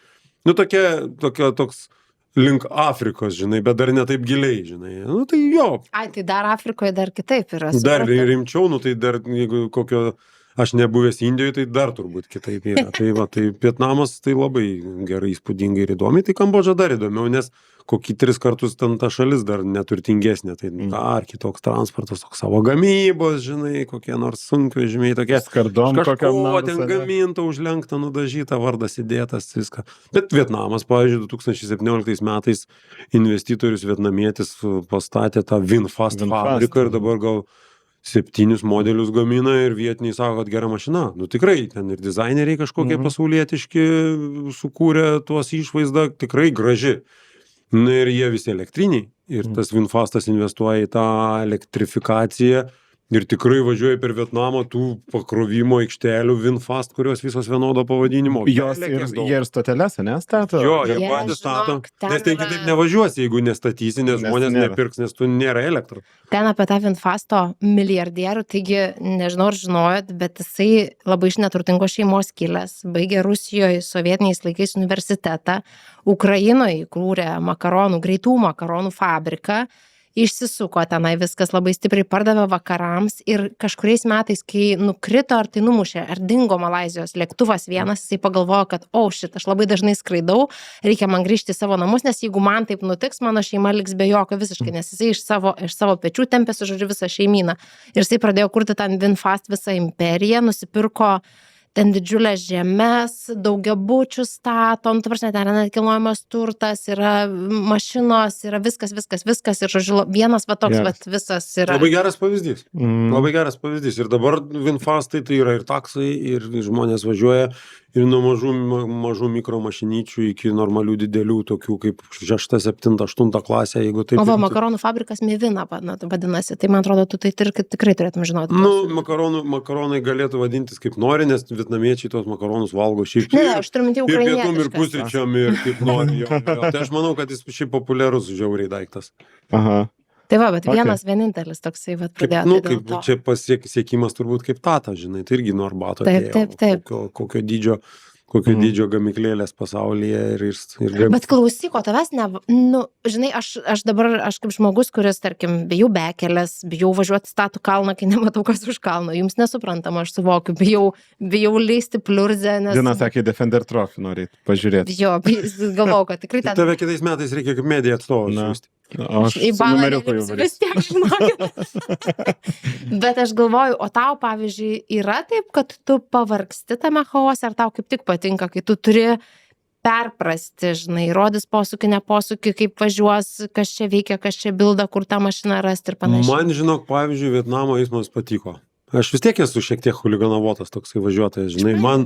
Speaker 2: Nu, toks link Afrikos, žinai, bet dar ne taip giliai, žinai. Nu, tai jo.
Speaker 1: Ai, tai dar Afrikoje dar kitaip yra.
Speaker 2: Dar rimčiau, nu, tai dar, jeigu kokio... Aš nebuvęs Indijoje, tai dar turbūt kitaip yra. Tai Vietnamas tai labai gerai, įspūdingai ir įdomiai, tai Kambodža dar įdomiau, nes kokį 3 kartus ten ta šalis dar neturtingesnė, tai dar kitoks transportas, toks savo gamybos, žinai, kokie nors sunkvežimiai, tokie
Speaker 3: skardom,
Speaker 2: kažko ten gaminta, užlenkta, nudažyta, vardas įdėtas, viską. Bet Vietnamas, pavyzdžiui, 2017 metais investitorius vietnamietis pastatė tą VinFast fabriką ir dabar gal 7 modelius gamina ir vietiniai sako, kad gera mašina. Nu tikrai, ten ir dizaineriai kažkokie pasaulietiški sukūrė tuos išvaizdą, tikrai graži. Na ir jie visi elektriniai. Ir tas VinFastas investuoja į tą elektrifikaciją. Ir tikrai važiuoja per Vietnamą tų pakrovimo aikštelių VinFast, kurios visos vienodo pavadinimo.
Speaker 3: Jie ir stoteles, ne, stato?
Speaker 2: Jo, jie patys stato. Nes ten kitaip nevažiuosi, jeigu nestatysi, nes žmonės nepirks, nes tu nėra elektros.
Speaker 1: Ten apie tą VinFasto milijardierių, taigi nežinau, ar žinojot, bet jisai labai iš neturtingos šeimos kilęs, baigė Rusijoje sovietiniais laikais universitetą, Ukrainoje įkūrė greitų makaronų fabriką, išsisuko tenai, viskas labai stipriai pardavė vakarams ir kažkuriais metais, kai nukrito ar tai numušė, ar dingo Malaizijos lėktuvas vienas, jisai pagalvojo, kad aš labai dažnai skraidau, reikia man grįžti į savo namus, nes jeigu man taip nutiks, mano šeima liks be jokio visiškai, nes jisai iš savo pečių tempėsi, žodžiu, visą šeimyną. Ir jisai pradėjo kurti tą VinFast visą imperiją, nusipirko ten didžiulės žemės, daugiabučių statom, ta prasme, ten yra nekilnojamas turtas, yra mašinos, yra viskas, ir žodžiu, vienas va toks,
Speaker 3: Geras.
Speaker 1: va visas yra.
Speaker 2: Labai geras pavyzdys.
Speaker 3: Mm.
Speaker 2: Labai geras pavyzdys. Ir dabar Vinfastai tai yra ir taksai, ir žmonės važiuoja ir nuo mažų mikromašinyčių iki normalių didelių, tokių kaip 6, 7, 8 klasė, jeigu taip.
Speaker 1: O va, makaronų fabrikas Mivina vadinasi, tai man atrodo, tu tai tikrai turėtum žinoti.
Speaker 2: Nu, makaronai galėtų vadintis kaip nori, nes vietnamiečiai tos makaronus valgo šiaip.
Speaker 1: Ne, aš turiu minti
Speaker 2: ir pietum, ir
Speaker 1: ukrainietiškas.
Speaker 2: pusryčiam, ir kaip nori. Jo. Tai aš manau, kad jis šiaip populiarus žiauriai daiktas.
Speaker 3: Aha.
Speaker 1: Tai va, bet
Speaker 3: Okay.
Speaker 1: vienas vienintelis toksai, va,
Speaker 2: Kaip,
Speaker 1: pradėjo.
Speaker 2: nu,
Speaker 1: tai dėl
Speaker 2: kaip
Speaker 1: to.
Speaker 2: čia siekimas turbūt kaip tata, žinai, tai irgi nuo arbato.
Speaker 1: Taip,
Speaker 2: atėjo.
Speaker 1: taip.
Speaker 2: Kokio dydžio gamiklėlės pasaulyje ir
Speaker 1: Bet klausyk, o tavęs ne, nu, žinai, aš dabar, aš kaip žmogus, kuris, tarkim, bijau bekelės, bijau važiuoti Statų kalną, kai nematau, kas už kalno, jums nesuprantama, aš suvokiu, bijau leisti pliurzę, nes...
Speaker 3: Dina sakė, Defender Trophy norėt pažiūrėti.
Speaker 1: Jo, galvau, kad tikrai ten...
Speaker 2: tave kitais metais reikia kaip medija atstovas.
Speaker 3: Na.
Speaker 2: siųsti.
Speaker 3: O aš
Speaker 1: Į
Speaker 3: su
Speaker 1: balą
Speaker 3: numeriuku jau
Speaker 1: nelipsiu, vis tiek žinokit. Bet aš galvoju, o tau, pavyzdžiui, yra taip, kad tu pavargsti tame chaose, ar tau kaip tik patinka, kai tu turi perprasti, žinai, rodys posūkį, neposūkį, kaip važiuos, kas čia veikia, kas čia bilda, kur tą mašiną rasti ir panašiai.
Speaker 2: Man, žinok, pavyzdžiui, Vietnamo eismas patiko. Aš vis tiek esu šiek tiek huliganavotas toksai važiuotojas, žinai, man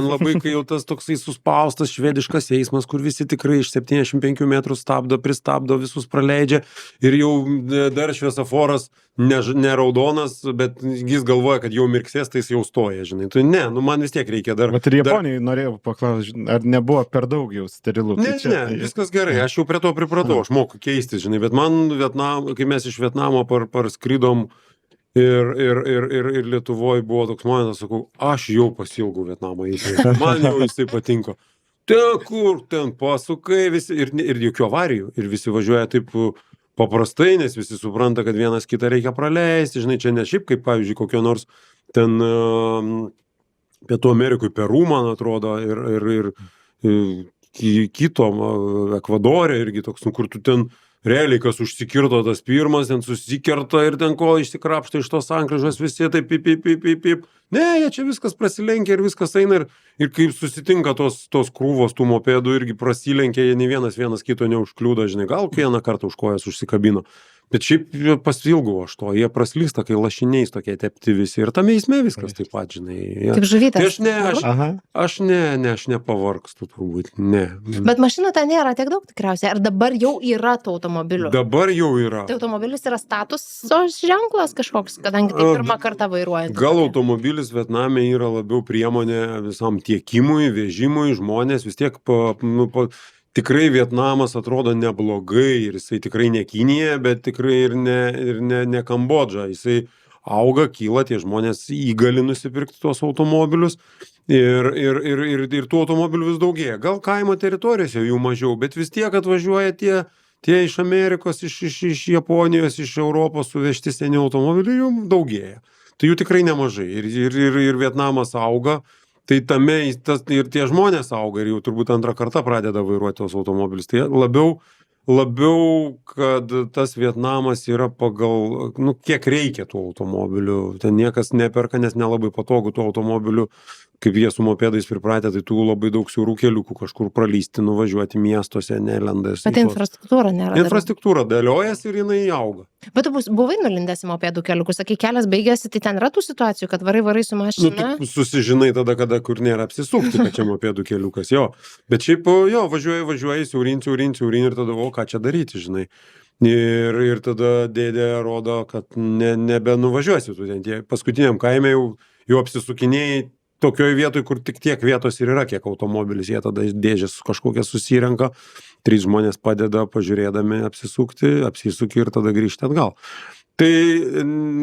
Speaker 2: labai, kai jau tas toksai suspaustas švediškas eismas, kur visi tikrai iš 75 metrų pristabdo, visus praleidžia ir jau dar šviesoforas ne raudonas, bet jis galvoja, kad jau mirksės, tai jis jau stoja, žinai. Tai ne, nu man vis tiek reikia dar...
Speaker 3: Bet ir Japonijai norėjau paklausti, ar nebuvo per daug jau sterilų?
Speaker 2: Ne, viskas gerai, aš jau prie to pripratau, aš moku keistis, žinai, bet man kai mes iš Vietnamo parskridom ir Lietuvoje buvo toks momentas, sakau, aš jau pasilgau Vietnamo eismą, man jau jisai patinka. Ten pasukai visi ir jokių avarijų, ir visi važiuoja taip paprastai, nes visi supranta, kad vienas kitą reikia praleisti, žinai, čia ne šiaip kaip, pavyzdžiui, kokio nors ten Pietų Amerikoje, Peru, man atrodo, ir kito Ekvadorė irgi toks, kur tu ten realiai, kas užsikirto tas pirmas, ten susikerta ir ten ko išsikrapšta iš tos sankryžos, visi taip pip. Ne, jie čia viskas prasilenkia ir viskas eina ir kaip susitinka tos krūvos tų mopedų irgi prasilenkia, jie nei vienas kito neužkliūdo, žinai, gal vieną kartą už kojas užsikabino. Bet šiaip pasilgau aš to, jie praslysta, kai lašiniais tokie tepti visi ir tame eisme viskas taip pat, žinai.
Speaker 1: Kaip žuvytės.
Speaker 2: Tai aš nepavargstu turbūt, ne.
Speaker 1: Bet mašinų ten nėra tiek daug tikriausiai, ar dabar jau yra tų automobilių?
Speaker 2: Dabar jau yra.
Speaker 1: Tai automobilis yra statuso ženklas kažkoks, kadangi tai pirmą kartą vairuojant.
Speaker 2: Gal automobilis Vietname yra labiau priemonė visam tiekimui, vežimui, žmonės vis tiek tikrai Vietnamas atrodo neblogai ir jisai tikrai ne Kinija, bet tikrai ir ne Kambodža. Jisai auga, kyla, tie žmonės įgali nusipirkti tuos automobilius ir tų automobilių vis daugėja. Gal kaimo teritorijose jų mažiau, bet vis tiek atvažiuoja tie iš Amerikos, iš Japonijos, iš Europos suvežti seni automobiliai, jų daugėja. Tai jų tikrai nemažai ir Vietnamas auga. Tai tame ir tie žmonės auga ir jau turbūt antrą kartą pradeda vairuoti tos automobilius. Tai labiau, kad tas Vietnamas yra pagal, kiek reikia tų automobilių. Ten niekas neperka, nes nelabai patogu tų automobilių, kaip jie su mopedais pripratę, tai tų labai daug siaurų keliukų kažkur pralysti, nuvažiuoti miestuose, nelendas.
Speaker 1: Bet infrastruktūra nėra.
Speaker 2: Infrastruktūra dėliojasi ir jinai auga.
Speaker 1: Bet tu buvai nulindęs į mopedų keliukus, sakai, kelias baigėsi, tai ten yra tų situacijų, kad varai su mašina.
Speaker 2: Tu susižinai tada, kur nėra apsisukti, kad čia mopedų keliukas, jo. Bet šiaip, važiuoji, siaurin ir tada, ką čia daryti, žinai. Ir tada dėdė rodo, kad nebenuvažiuosi tu ten. Paskutiniam kaime jau apsisukinėjai tokioj vietoj, kur tik tiek vietos ir yra, kiek automobilis, jie tada dėžės kažkokias susirenka, 3 žmonės padeda pažiūrėdami apsisuki ir tada grįžti atgal. Tai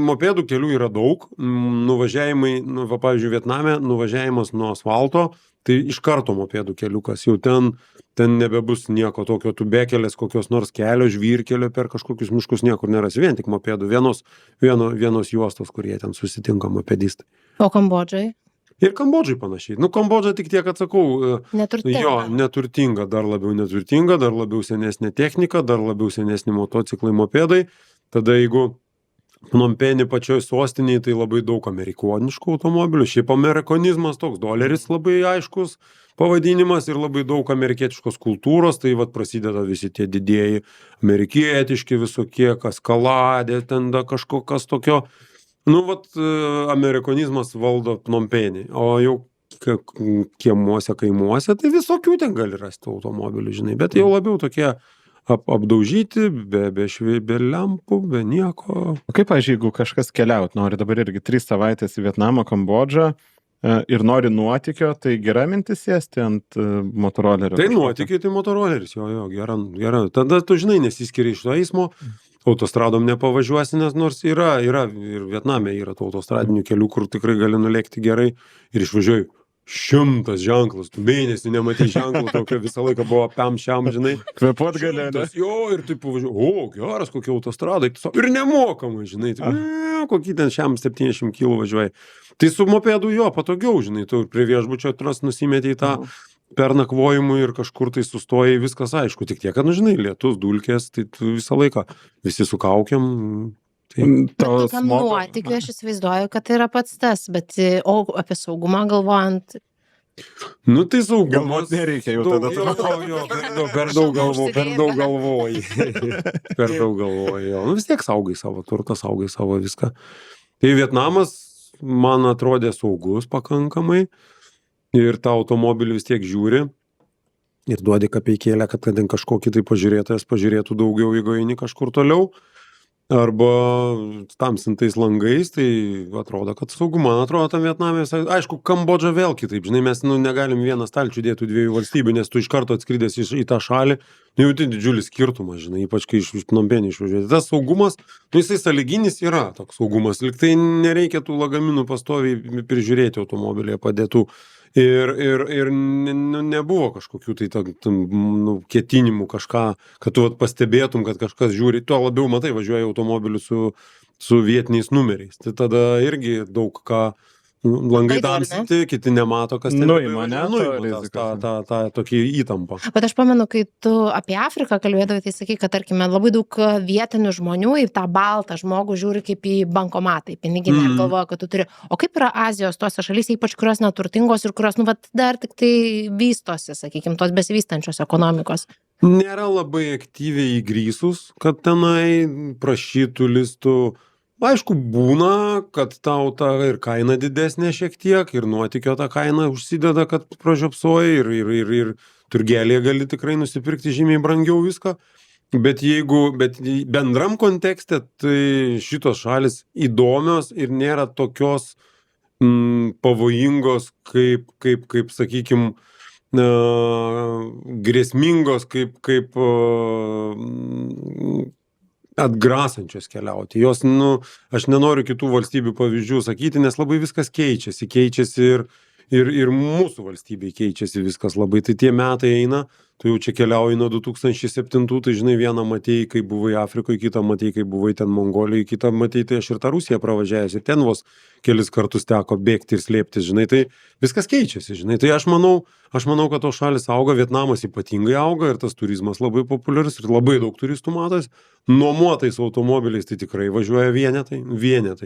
Speaker 2: mopedų kelių yra daug, nuvažiavimai, pavyzdžiui, Vietname, nuvažiavimas nuo asfalto, tai iš karto mopedų keliukas, jau ten nebebus nieko tokio, tu bekelės kokios nors kelio, žvyrkelio per kažkokius miškus niekur nerasi, vien tik mopedų, vienos juostos, kurie ten susitinka mopedistai.
Speaker 1: O Kambodžai?
Speaker 2: Ir Kambodžai panašiai. Kambodža tik tiek atsakau.
Speaker 1: Neturtinga.
Speaker 2: Jo, neturtinga, dar labiau senesnė technika, dar labiau senesni motociklai, mopedai. Tada jeigu Pnompenį pačioj sostinėje tai labai daug amerikoniškų automobilių. Šiaip amerikonizmas toks, doleris labai aiškus pavadinimas ir labai daug amerikietiškos kultūros, tai vat prasideda visi tie didieji amerikietiški visokie, kaskaladė, ten da kažkokas tokio. Nu, vat amerikonizmas valdo Pnompenį, o jau kiemuose, kaimuose, tai visokių ten gali rasti automobilių, žinai, bet jau labiau tokie apdaužyti, be lempų, be nieko.
Speaker 3: O kaip, pavyzdžiui, jeigu kažkas keliaut nori dabar irgi 3 savaitės į Vietnamą, Kambodžą ir nori nuotykio, tai gera mintis sėsti ant motorolerio?
Speaker 2: Tai nuotykiai, tai motoroleris, jo, gera. Tada tu, žinai, nesiskiri iš to eismo, autostradom nepavažiuosi, nes nors yra ir Vietname yra tų autostradinių kelių, kur tikrai gali nulėkti gerai ir išvažiuoji 100 ženklus, tu mėnesį nematei ženklų, tokio visą laiką buvo šiam, žinai.
Speaker 3: Kvėpuot gali, ne?
Speaker 2: Jo, ir taip važiuoju, geras, kokie autostradai, ir nemokamai, žinai, tai, kokį ten 70 km važiuoji. Tai su mopedu jo, patogiau, žinai, tu prie viešbučio tras nusimetei tą pernakvojimui ir kažkur tai sustojai, viskas aišku, tik tiek, kad, nu, žinai, lietus, dulkės, tai tu visą laiką visi su kaukiam.
Speaker 1: Bet tokiam nuotykiu aš įsivaizduoju, kad tai yra pats tas, bet o apie saugumą galvojant.
Speaker 2: Nu tai saugumas.
Speaker 3: Galvot nereikia jau tada.
Speaker 2: Per daug galvoji. Per daug galvoji. Nu vis tiek saugai savo turtą, saugai savo viską. Tai Vietnamas man atrodė saugus pakankamai ir tą automobilį vis tiek žiūri ir duodi kapeikėlę, kad ten kažkokį tai pažiūrėtojas pažiūrėtų daugiau, jeigu eini kažkur toliau. Arba tamsintais langais, tai atrodo, kad saugu. Man atrodo, tam Vietname, aišku, Kambodža vėl kitaip, žinai, mes negalim vieną stalčių dėti 2 valstybių, nes tu iš karto atskridęs į tą šalį, jauti didžiulį skirtumą, žinai, ypač kai iš Pnompenį išvažiuoti. Tas saugumas, jisai sąlyginis yra toks saugumas, lyg tai nereikia tų lagaminų pastoviai prižiūrėti automobilėje padėtų. Ir nebuvo kažkokių tai ketinimų kažką, kad tu pastebėtum, kad kažkas žiūri, tuo labiau matai, važiuoja automobiliu su vietiniais numeriais. Tai tada irgi daug ką langai tamsinti, kiti nemato, kas ten tą tokį įtampą.
Speaker 1: Bet aš pamenu, kai tu apie Afriką kalbėdavai, tai sakai, kad tarkime labai daug vietinių žmonių į tą baltą žmogų žiūri kaip į bankomatą, į piniginę, galvoja, kad tu turi. O kaip yra Azijos tose šalyse, ypač kurios neturtingos ir kurios, dar tik tai vystosi, sakykime, tos besivystančios ekonomikos?
Speaker 2: Nėra labai aktyviai įgrįsus, kad tenai prašytų listų. Aišku, būna, kad tau ta ir kaina didesnė šiek tiek, ir nuotykio ta kaina užsideda, kad pražiopsoji, ir turgelėje gali tikrai nusipirkti žymiai brangiau viską. Bet bendram kontekste, tai šitos šalis įdomios ir nėra tokios pavojingos, kaip sakykim, grėsmingos, kaip atgrasančios keliauti. Jos, aš nenoriu kitų valstybių pavyzdžių sakyti, nes labai viskas keičiasi ir mūsų valstybei keičiasi viskas labai. Tai tie metai eina, tu jau čia keliauji nuo 2007, tai žinai, vieną matėjai, kai buvai Afrikoje, kitą matėjai, kai buvai ten Mongolijoje, kitą matėjai, tai aš ir tą Rusiją pravažiavęs ir ten vos kelis kartus teko bėgti ir slėptis, žinai, tai viskas keičiasi, žinai. Tai aš manau, kad tos šalis auga, Vietnamas ypatingai auga ir tas turizmas labai populiarus ir labai daug turistų matos. Nuomotais automobiliais tai tikrai važiuoja vienetai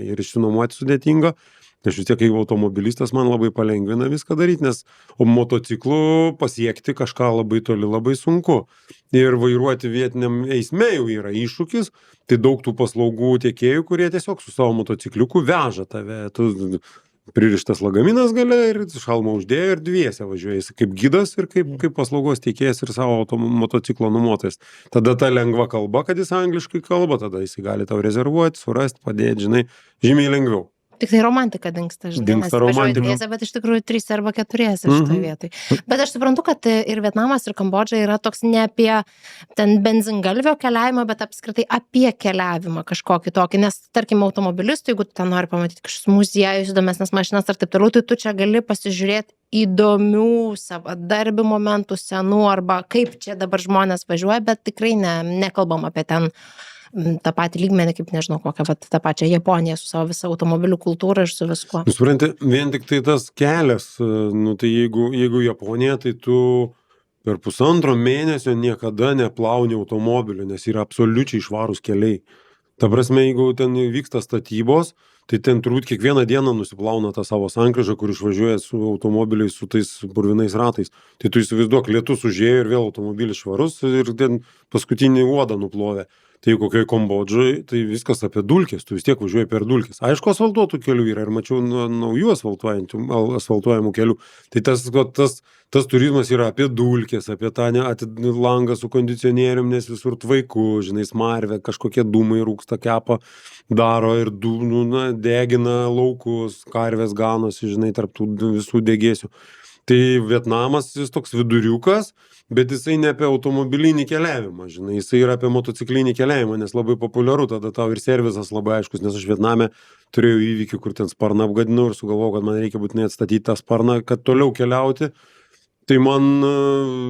Speaker 2: ir išsinuomoti sudėtinga. Aš vis tiek, kaip automobilistas, man labai palengvina viską daryti, nes motociklu pasiekti kažką labai toli labai sunku. Ir vairuoti vietiniam eisme jau yra iššūkis, tai daug tų paslaugų tiekėjų, kurie tiesiog su savo motocikliuku veža tave. Tu pririštas lagaminas gale ir šalmą uždėjo ir dviese važiuoja. Jis kaip gidas ir kaip paslaugos teikėjas ir savo motociklo nuomotojas. Tada ta lengva kalba, kad jis angliškai kalba, tada jis gali tau rezervuoti, surasti, padėti, žinai, žymiai lengviau.
Speaker 1: Tik tai romantika dingsta, žinai.
Speaker 2: Dingsta romantika.
Speaker 1: Bet iš tikrųjų 3 arba 4 šitoje vietoje. Bet aš suprantu, kad ir Vietnamas, ir Kambodža yra toks ne apie ten benzingalvio keliavimą, bet apskritai apie keliavimą kažkokį tokį. Nes, tarkim, automobilistų, jeigu tu ten nori pamatyti kažkokius muziejus, įdomesnes mašinas ar taip toliau, tai tu čia gali pasižiūrėti įdomių savadarbių momentų, senų, arba kaip čia dabar žmonės važiuoja, bet tikrai nekalbam apie ten tą patį lygmenį, kaip nežinau, kokią tą pačią Japoniją su savo visą automobilių kultūrą ir su viskuo.
Speaker 2: Supranti, vien tik tai tas kelias, tai jeigu Japonija, tai tu per 1,5 mėnesio niekada neplauni automobilių, nes yra absoliučiai švarūs keliai. Ta prasme, jeigu ten vyksta statybos, tai ten turbūt kiekvieną dieną nusiplauna tą savo sankryžą, kur išvažiuoja su automobiliais, su tais purvinais ratais. Tai tu įsivaizduok, lietus užėjo ir vėl automobilis švarus ir ten paskutinį uodą nuplovė. Tai jeigu kokioj Kambodžoj, tai viskas apie dulkės, tu vis tiek važiuoji per dulkės. Aišku, asfaltuotų kelių yra ir mačiau naujų asfaltuojamų kelių. Tai tas turizmas yra apie dulkės, apie tą langą su kondicionierium, nes visur tvaiku, žinai, smarvė, kažkokie dūmai rūksta, kepa daro ir degina laukus, karvės ganosi, žinai, tarp tų visų degėsių. Tai Vietnamas jis toks viduriukas, bet jisai ne apie automobilinį keliavimą, žinai, jisai yra apie motociklinį keliavimą, nes labai populiaru, tada tau ir servisas labai aiškus, nes aš Vietname turėjau įvykį, kur ten sparną apgadinau ir sugalvojau, kad man reikia būtinai atstatyti tą sparną, kad toliau keliauti. Tai man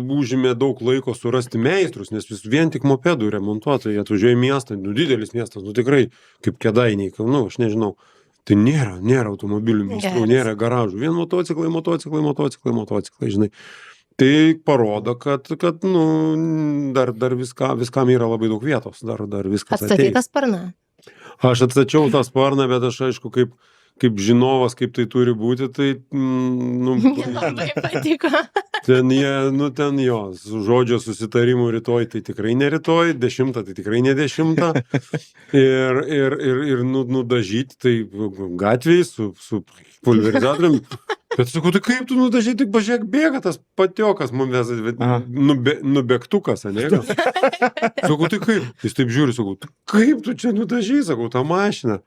Speaker 2: užėmė daug laiko surasti meistrus, nes vis vien tik mopedų remontuotojai atvažiuoja į miestą, didelis miestas, tikrai kaip Kėdainiai, aš nežinau. Tai nėra automobilių meistrų, nėra garažų, vien motociklai, žinai. Tai parodo, kad dar viskam yra labai daug vietos, dar viskas ateis.
Speaker 1: Atstatytas sparną?
Speaker 2: Aš atstačiau tą sparną, bet aš aišku, kaip žinovas, kaip tai turi būti, tai,
Speaker 1: Labai patiko.
Speaker 2: ten jo, su žodžio susitarimu rytoj, tai tikrai ne rytoj, 10 tai tikrai ne 10. Ir nudažyti, tai gatvėj su pulverizatorium. Bet sakau, tai kaip tu nudažyti, tik pažiūrėk, bėga tas patiokas, mums nubėgtukas, ane? Sakau, tai kaip? Jis taip žiūri, sakau, kaip tu čia nudažy, sakau, tą mašiną.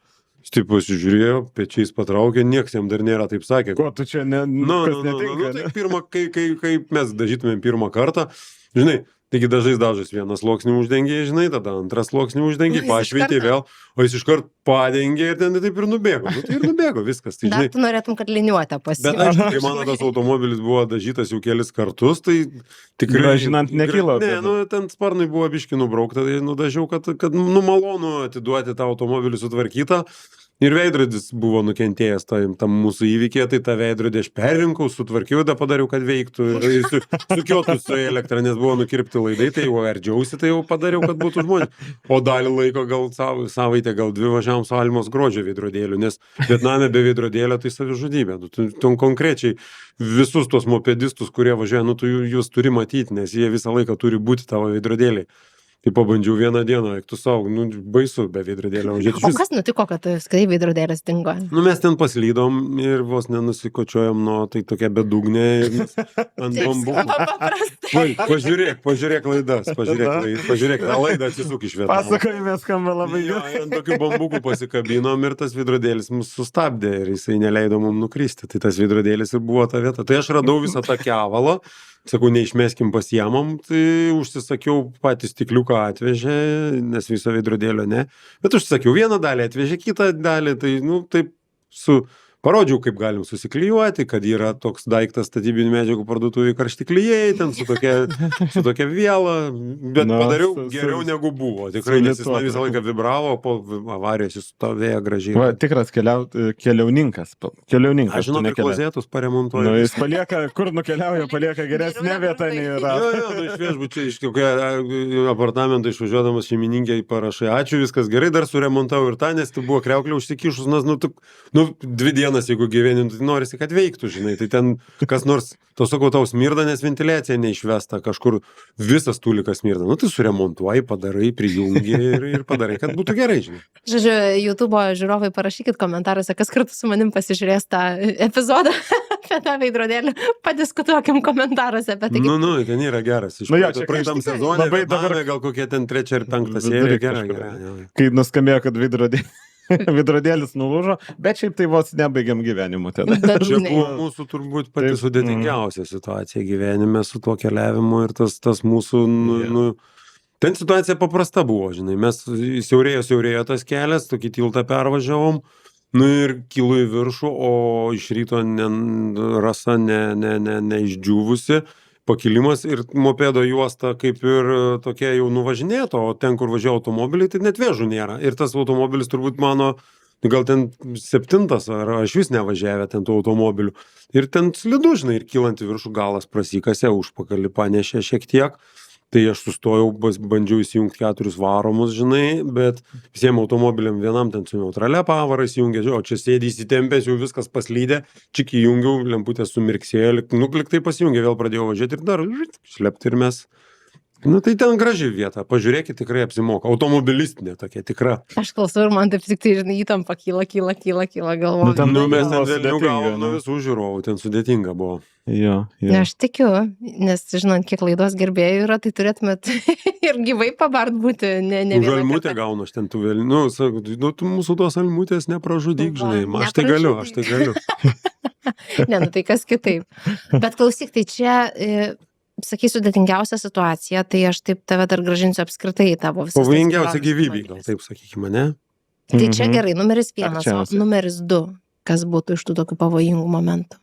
Speaker 2: Jis taip pasižiūrėjo, pečiais patraukė, nieks jam dar nėra taip sakė.
Speaker 3: Ko tu čia netinka?
Speaker 2: Tai pirmą, kai mes dažytumėm pirmą kartą, žinai, taigi dažais vieną sluoksnį uždengė, žinai, tada antrą sluoksnį uždengė, pašveitė vėl, o jis iškart padengė ir ten taip ir nubėgo. Tai ir nubėgo viskas. Tai, žinai,
Speaker 1: Dar tu norėtum, kad liniuotę pasiūlytum.
Speaker 2: bet aišku, kai mano tas automobilis buvo dažytas jau kelis kartus, tai tikrai...
Speaker 3: Dažinant nekilo.
Speaker 2: Ne, ten sparnai buvo biški nubraukta, tai nudažiau, kad malonu atiduoti tą automobilį sutvarkytą. Ir veidrodis buvo nukentėjęs tam mūsų įvykėje, tai tą veidrodį aš perrinkau, sutvarkiau, tada padariau, kad veiktų. Ir sukiotų su elektra, nes buvo nukirpti laidai, tai jau verdžiausi, tai jau padariau, kad būtų žmonės. O dalį laiko gal savaitę, gal 2 važiavom su Almos grožio veidrodėliu, nes Vietname be veidrodėlio tai savižudybė. Tu konkrečiai visus tuos mopedistus, kurie važiuoja, tu juos turi matyti, nes jie visą laiką turi būti tavo veidrodėliai. Tai pabandžiau vieną dieną, eik tu savo, baisu be veidrodėlio.
Speaker 1: O kas nutiko, kad skai veidrodėlis dingo?
Speaker 2: Mes ten paslydom ir vos nenusikočiojom nuo tai tokia bedugnė ir ant bambukų. Pažiūrėk laidas, pažiūrėk tą laidą, atsisuk iš Vietnamo.
Speaker 3: Pasakojime skamba labai gerai.
Speaker 2: Ant tokių bambukų pasikabinom ir tas veidrodėlis mus sustabdė ir jisai neleido mums nukristi. Tai tas veidrodėlis ir buvo ta vieta. Tai aš radau visą tą kevalą. Sakau, neišmeskim pasiemam, tai užsisakiau patį stikliuką atvežė, nes viso veidrodėlio ne. Bet užsisakiau vieną dalį, atvežė kitą dalį, tai, taip parodžiau, kaip galim susiklijuoti, kad yra toks daiktas statybinių medžiagų parduotuvėje karštiklijai, ten su tokia vėla, bet padariau geriau negu buvo. Tikrai, nes jis visą laiką vibravo, po avarijos jis stovėjo gražiai.
Speaker 3: Va, tikras keliauninkas.
Speaker 2: Aš žinau, kad klozetus paremontuoju.
Speaker 3: Jis palieka, kur nukeliauja, palieka geresnė vieta nei yra.
Speaker 2: Iš viešbučio, iš kokio apartamento išvažiuodamas šeimininkai parašai, ačiū, viskas gerai, dar suremontau ir tą, nes tai buvo kriauklė užsikišus, nes 2 dienas, jeigu gyvenim, tai norisi, kad veiktų, žinai, tai ten kas nors, tau smirda, nes ventiliacija neišvesta, kažkur visas tulikas smirda, tai suremontuoji, padarai, prijungi ir padarai, kad būtų gerai, žinai.
Speaker 1: Žodžiu, YouTube'o žiūrovai, parašykit komentaruose, kas kartu su manim pasižiūrės tą epizodą apie tą veidrodėlį, padiskutuokim komentaruose apie tai.
Speaker 2: Ten yra geras. Praeitam sezone, gal kokie ten 3 ar 5 serija, gerai.
Speaker 3: Kai nuskambėjo, kad veidrodėlis nulūžo, bet šiaip tai vos nebaigiam gyvenimu tada.
Speaker 2: Čia buvo mūsų turbūt pati sudėtingiausia situacija gyvenime su tuo keliavimu ir tas mūsų, ten situacija paprasta buvo, žinai, mes siaurėjo tas kelias, tokį tiltą pervažiavom, ir kilo į viršų, o iš ryto rasa neišdžiūvusi, pakilimas ir mopedo juosta kaip ir tokia jau nuvažinėta, o ten, kur važiavo automobiliai, tai net vėžų nėra. Ir tas automobilis turbūt mano, gal ten 7 ar aš vis nevažiavę ten tų automobilių. Ir ten slidu, žinai, ir kylant į viršų galas prasikasė, užpakalį panešė šiek tiek. Tai aš sustojau, bandžiau įsijungti 4 varomus, žinai, bet visiems automobiliam vienam ten su neutralia pavara įsijungė, o čia sėdi įsitempęs, jau viskas paslydė, čik įjungiau, lemputės sumirksėjo, lyg tai pasijungė, vėl pradėjau važiuoti ir dar šlepti ir mes. Nu tai ten graži vieta, pažiūrėkit, tikrai apsimoka, automobilistinė tokia tikra.
Speaker 1: Aš klausau ir man taip tik tai, žinai, įtampa kyla galvoju.
Speaker 3: Nu, ten
Speaker 2: Mes
Speaker 3: buvo
Speaker 2: ten vėliau
Speaker 3: sudėtinga,
Speaker 2: gavom nuo visų žiūrovų, ten sudėtinga buvo.
Speaker 3: Jo.
Speaker 1: Ne, aš tikiu, nes žinant, kiek laidos gerbėjų yra, tai turėtumėt ir gyvai pabart būti, ne
Speaker 2: Už
Speaker 1: vieną
Speaker 2: almutę
Speaker 1: kartą.
Speaker 2: gaunu, aš ten tų vėl, tu mūsų tos almutės nepražudyk,
Speaker 1: Va,
Speaker 2: žinai, aš tai galiu.
Speaker 1: Ne, nu tai kas kitaip. Bet klausyk, tai čia, sakysiu, sudėtingiausia situacija, tai aš taip tave dar gražinsiu apskritai į tavo visą.
Speaker 2: Pavojingiausia gyvybė, gal taip sakykime, ne?
Speaker 1: Tai čia gerai, numeris 1,
Speaker 3: Arčiausiai.
Speaker 1: numeris 2, kas būtų iš tų tokių pavojingų momentų.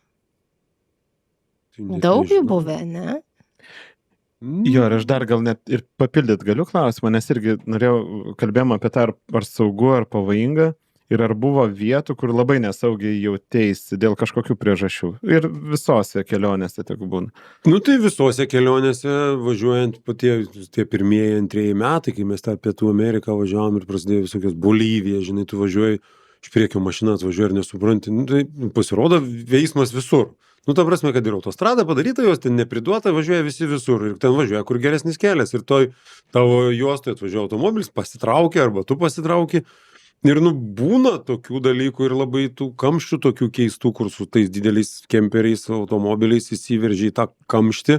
Speaker 2: Tai net
Speaker 1: Daug jų
Speaker 2: nežinau.
Speaker 1: buvę, ne?
Speaker 3: Jo, ir aš dar gal net ir papildyt galiu klausimą, nes irgi norėjau, kalbėjom apie tą, ar saugu, ar pavojinga, ir ar buvo vietų, kur labai nesaugiai jauteisi dėl kažkokių priežasčių. Ir visose kelionėse tik būna.
Speaker 2: Nu tai visose kelionėse važiuojant tie pirmieji, antrieji metai, kai mes tą Pietų Ameriką važiavom ir prasidėjo visokios Bolivija, žinai, tu važiuoji, iš priekio mašiną atvažiuoji ir nesupranti, nu tai pasirodo veiksmas visur. Nu ta prasme, kad ir autostrada padaryta, jos ten nepriduota, važiuoja visi visur ir ten važiuoja, kur geresnis kelias ir toj tavo juostoje atvažiuoja automobilis, pasitraukia arba tu pasitrauki. Ir nu būna tokių dalykų ir labai tų kamščių tokių keistų, kur su tais dideliais kemperiais, automobiliais įsiveržia į tą kamštį.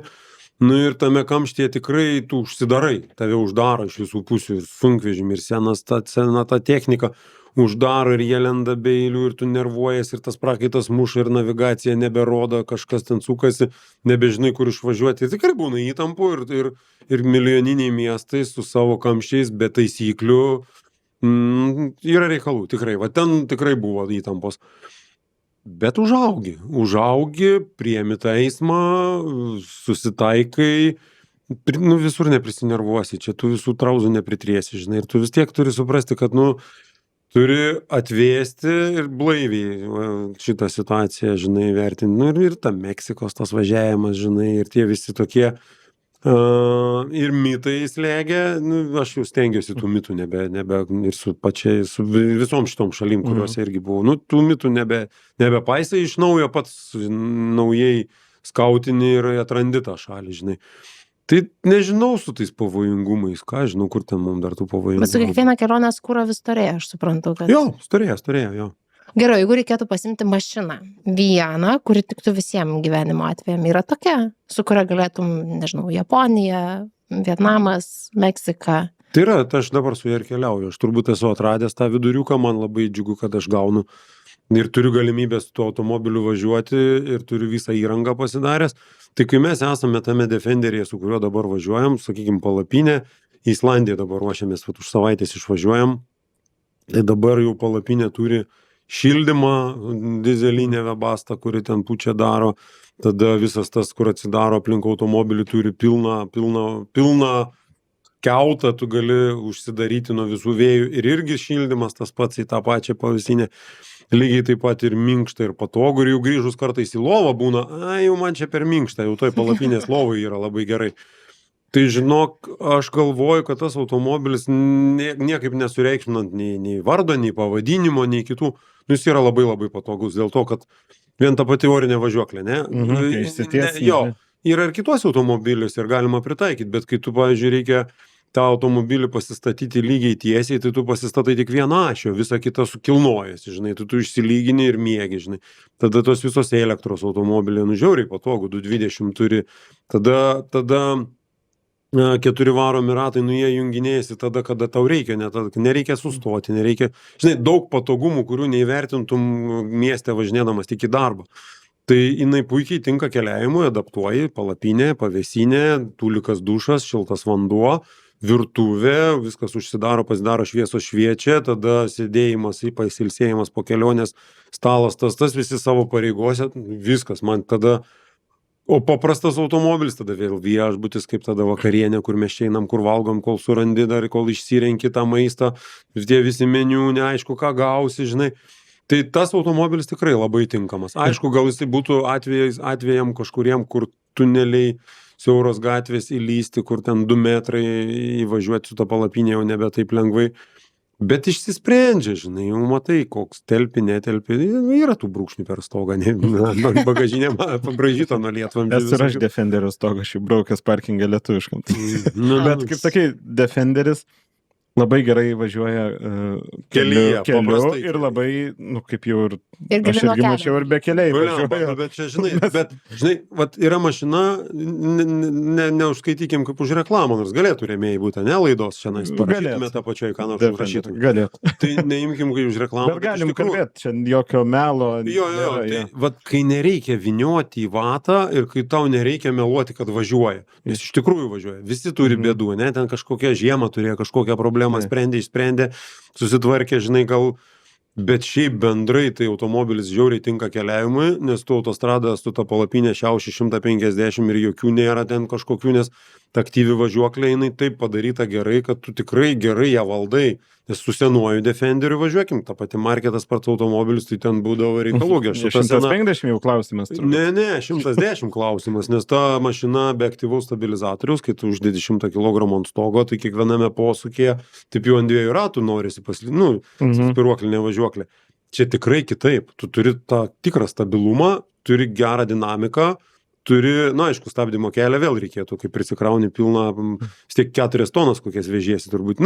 Speaker 2: Nu ir tame kamštyje tikrai tu užsidarai, tave uždaro iš visų pusių ir sunkvežimį, ir sena ta technika uždaro ir jie lenda be eilių ir tu nervuojas ir tas prakaitas muša ir navigacija neberodo, kažkas ten sukasi, nebežinai kur išvažiuoti. Ir tikrai būna įtampų ir milijoniniai miestai su savo kamščiais be taisyklių. Yra reikalų, tikrai, va ten tikrai buvo įtampos. Bet užaugi, priemi tą eismą, susitaikai, nu visur neprisinervuosi, čia tu visų trauzų nepritriesi, žinai, ir tu vis tiek turi suprasti, kad, nu, turi atvėsti ir blaiviai šitą situaciją, žinai, vertinti. Nu ir ta Meksikos tas važiavimas, žinai, ir tie visi tokie ir mitai slėgia, nu, aš jau stengiuosi tų mitų nebe ir su visom šitom šalim, kuriuose irgi buvo, nu, tų mitų nebepaisai, iš naujo pats naujai skautini ir atrandi tą šalį, žinai. Tai nežinau su tais pavojingumais, ką žinau, kur ten mums dar tų pavojingumų.
Speaker 1: Bet su kiekviena kelionė skūra vis storėja, aš suprantu, kad...
Speaker 2: Jo, storėja, jo.
Speaker 1: Gerai, jeigu reikėtų pasimti mašiną, vieną, kuri tiktų visiems gyvenimo atvejam, yra tokia, su kuria galėtum, nežinau, Japonija, Vietnamas, Meksika.
Speaker 2: Tai yra, aš dabar su ja ir keliauju, aš turbūt esu atradęs tą viduriuką, man labai džiugu, kad aš gaunu ir turiu galimybę su tuo automobiliu važiuoti ir turiu visą įrangą pasidaręs. Tai kai mes esame tame Defenderyje, su kuriuo dabar važiuojam, sakykime, palapinė, į Islandiją dabar ruošiamės, už savaitės išvažiuojam, tai dabar jau palapinė turi šildymą, dizelinę Webasto, kuri ten pučia daro, tada visas tas, kur atsidaro aplink automobilį, turi pilną kiautą, tu gali užsidaryti nuo visų vėjų ir irgi šildymas tas pats į tą pačią pavėsinę. Lygiai taip pat ir minkšta ir patogu ir jau grįžus kartais į lovą būna, jau man čia per minkšta, jau toj palapinės lovai yra labai gerai. Tai žinok, aš galvoju, kad tas automobilis niekaip nesureikšminant nei vardo, nei pavadinimo, nei kitų, jis yra labai labai patogus, dėl to, kad vien ta pati orinė važiuoklė, ne? Jo, yra ir kituose automobiliuose ir galima pritaikyti, bet kai tu, pavyzdžiui, reikia tą automobilį pasistatyti lygiai tiesiai, tai tu pasistatai tik vieną ašį, o visą kitą sukilnojasi, žinai, tu išsilygini ir miegi, žinai. Tada tos visos elektros automobiliai, nu žiauriai patogu, 220 turi, tada 4 varomi ratai, nu jie junginėjasi tada, kada tau reikia, nereikia sustoti, nereikia, žinai, daug patogumų, kurių neįvertintum mieste važinėdamas tik į darbą. Tai jinai puikiai tinka keliavimui, adaptuoji, palapinė, pavėsinė, tūlikas dušas, šiltas vanduo, virtuvė, viskas užsidaro, pasidaro šviesos šviečia, tada sėdėjimas, pasilsėjimas po kelionės, stalas tas visi savo pareigose, viskas man tada, o paprastas automobilis tada vėl viešbutis, kaip tada vakarienė, kur mes čia einam, kur valgom, kol surandi dar, kol išsirenki tą maistą, tie visi meniu, neaišku, ką gausi, žinai. Tai tas automobilis tikrai labai tinkamas. Aišku, gal jisai būtų atvejam kažkuriem, kur tuneliai siauros gatvės įlysti, kur ten 2 metrai įvažiuoti su ta palapinė jau nebe taip lengvai. Bet išsisprendžia, žinai, jau matai, koks telpi, netelpi, yra tų brūkšnių per stogą, bagažinė pabražyta nuo lietvamzdžių.
Speaker 3: Esu ir aš Defenderio stogą šį braukęs parkingą lietuviškam. Bet kaip sakai, Defenderis labai gerai važiuoja
Speaker 2: Kelyje,
Speaker 3: keliu
Speaker 2: paprastai.
Speaker 3: ir labai, kaip jau ir
Speaker 1: Ir
Speaker 3: aš
Speaker 1: gali nuo
Speaker 3: irgi
Speaker 1: kelio.
Speaker 3: mačiau ir be keliai važiuoja.
Speaker 2: Bet čia, žinai, vat yra mašina, neužskaitykim kaip už reklamą, nors galėtų rėmėjai būti, ne laidos šiandien, parašytume tą pačioj, ką nors užrašytume.
Speaker 3: Galėtų.
Speaker 2: Tai neimkim kaip už reklamą.
Speaker 3: Bet galim kalbėti, čia jokio melo.
Speaker 2: Jo, tai vat, kai nereikia vinioti į vatą ir kai tau nereikia meluoti, kad važiuoja. Nes iš tikrųjų važiuoja. Visi turi bėdų, ne? Ten kažkokią žiemą turėjo, kažkokią problemą išsprendė, susitvarkė, žinai, gal. Bet šiaip bendrai tai automobilis žiauriai tinka keliavimui, nes tu autostradą su ta palapinė šiauši 150 ir jokių nėra ten kažkokių, nes ta aktyvi važiuoklė, jinai taip padaryta gerai, kad tu tikrai gerai ją valdai. Nes su senuoju Defenderiu važiuokim, ta pati marketas pats automobilis, tai ten būdavo reikalų.
Speaker 3: 150 jau klausimas.
Speaker 2: Ne, 110 klausimas, nes ta mašina be aktyvaus stabilizatoriaus, kai tu uždedi 100 kg ant stogo, tai kiekviename posūkyje, taip jau ant 2 ratų norisi spiruoklinė važiuoklė. Čia tikrai kitaip. Tu turi tą tikrą stabilumą, turi gerą dinamiką, turi, aišku, stabdymo kelią vėl reikėtų, kai prisikrauni pilną, vis tiek 4 tonas kokias vežiesi turbūt,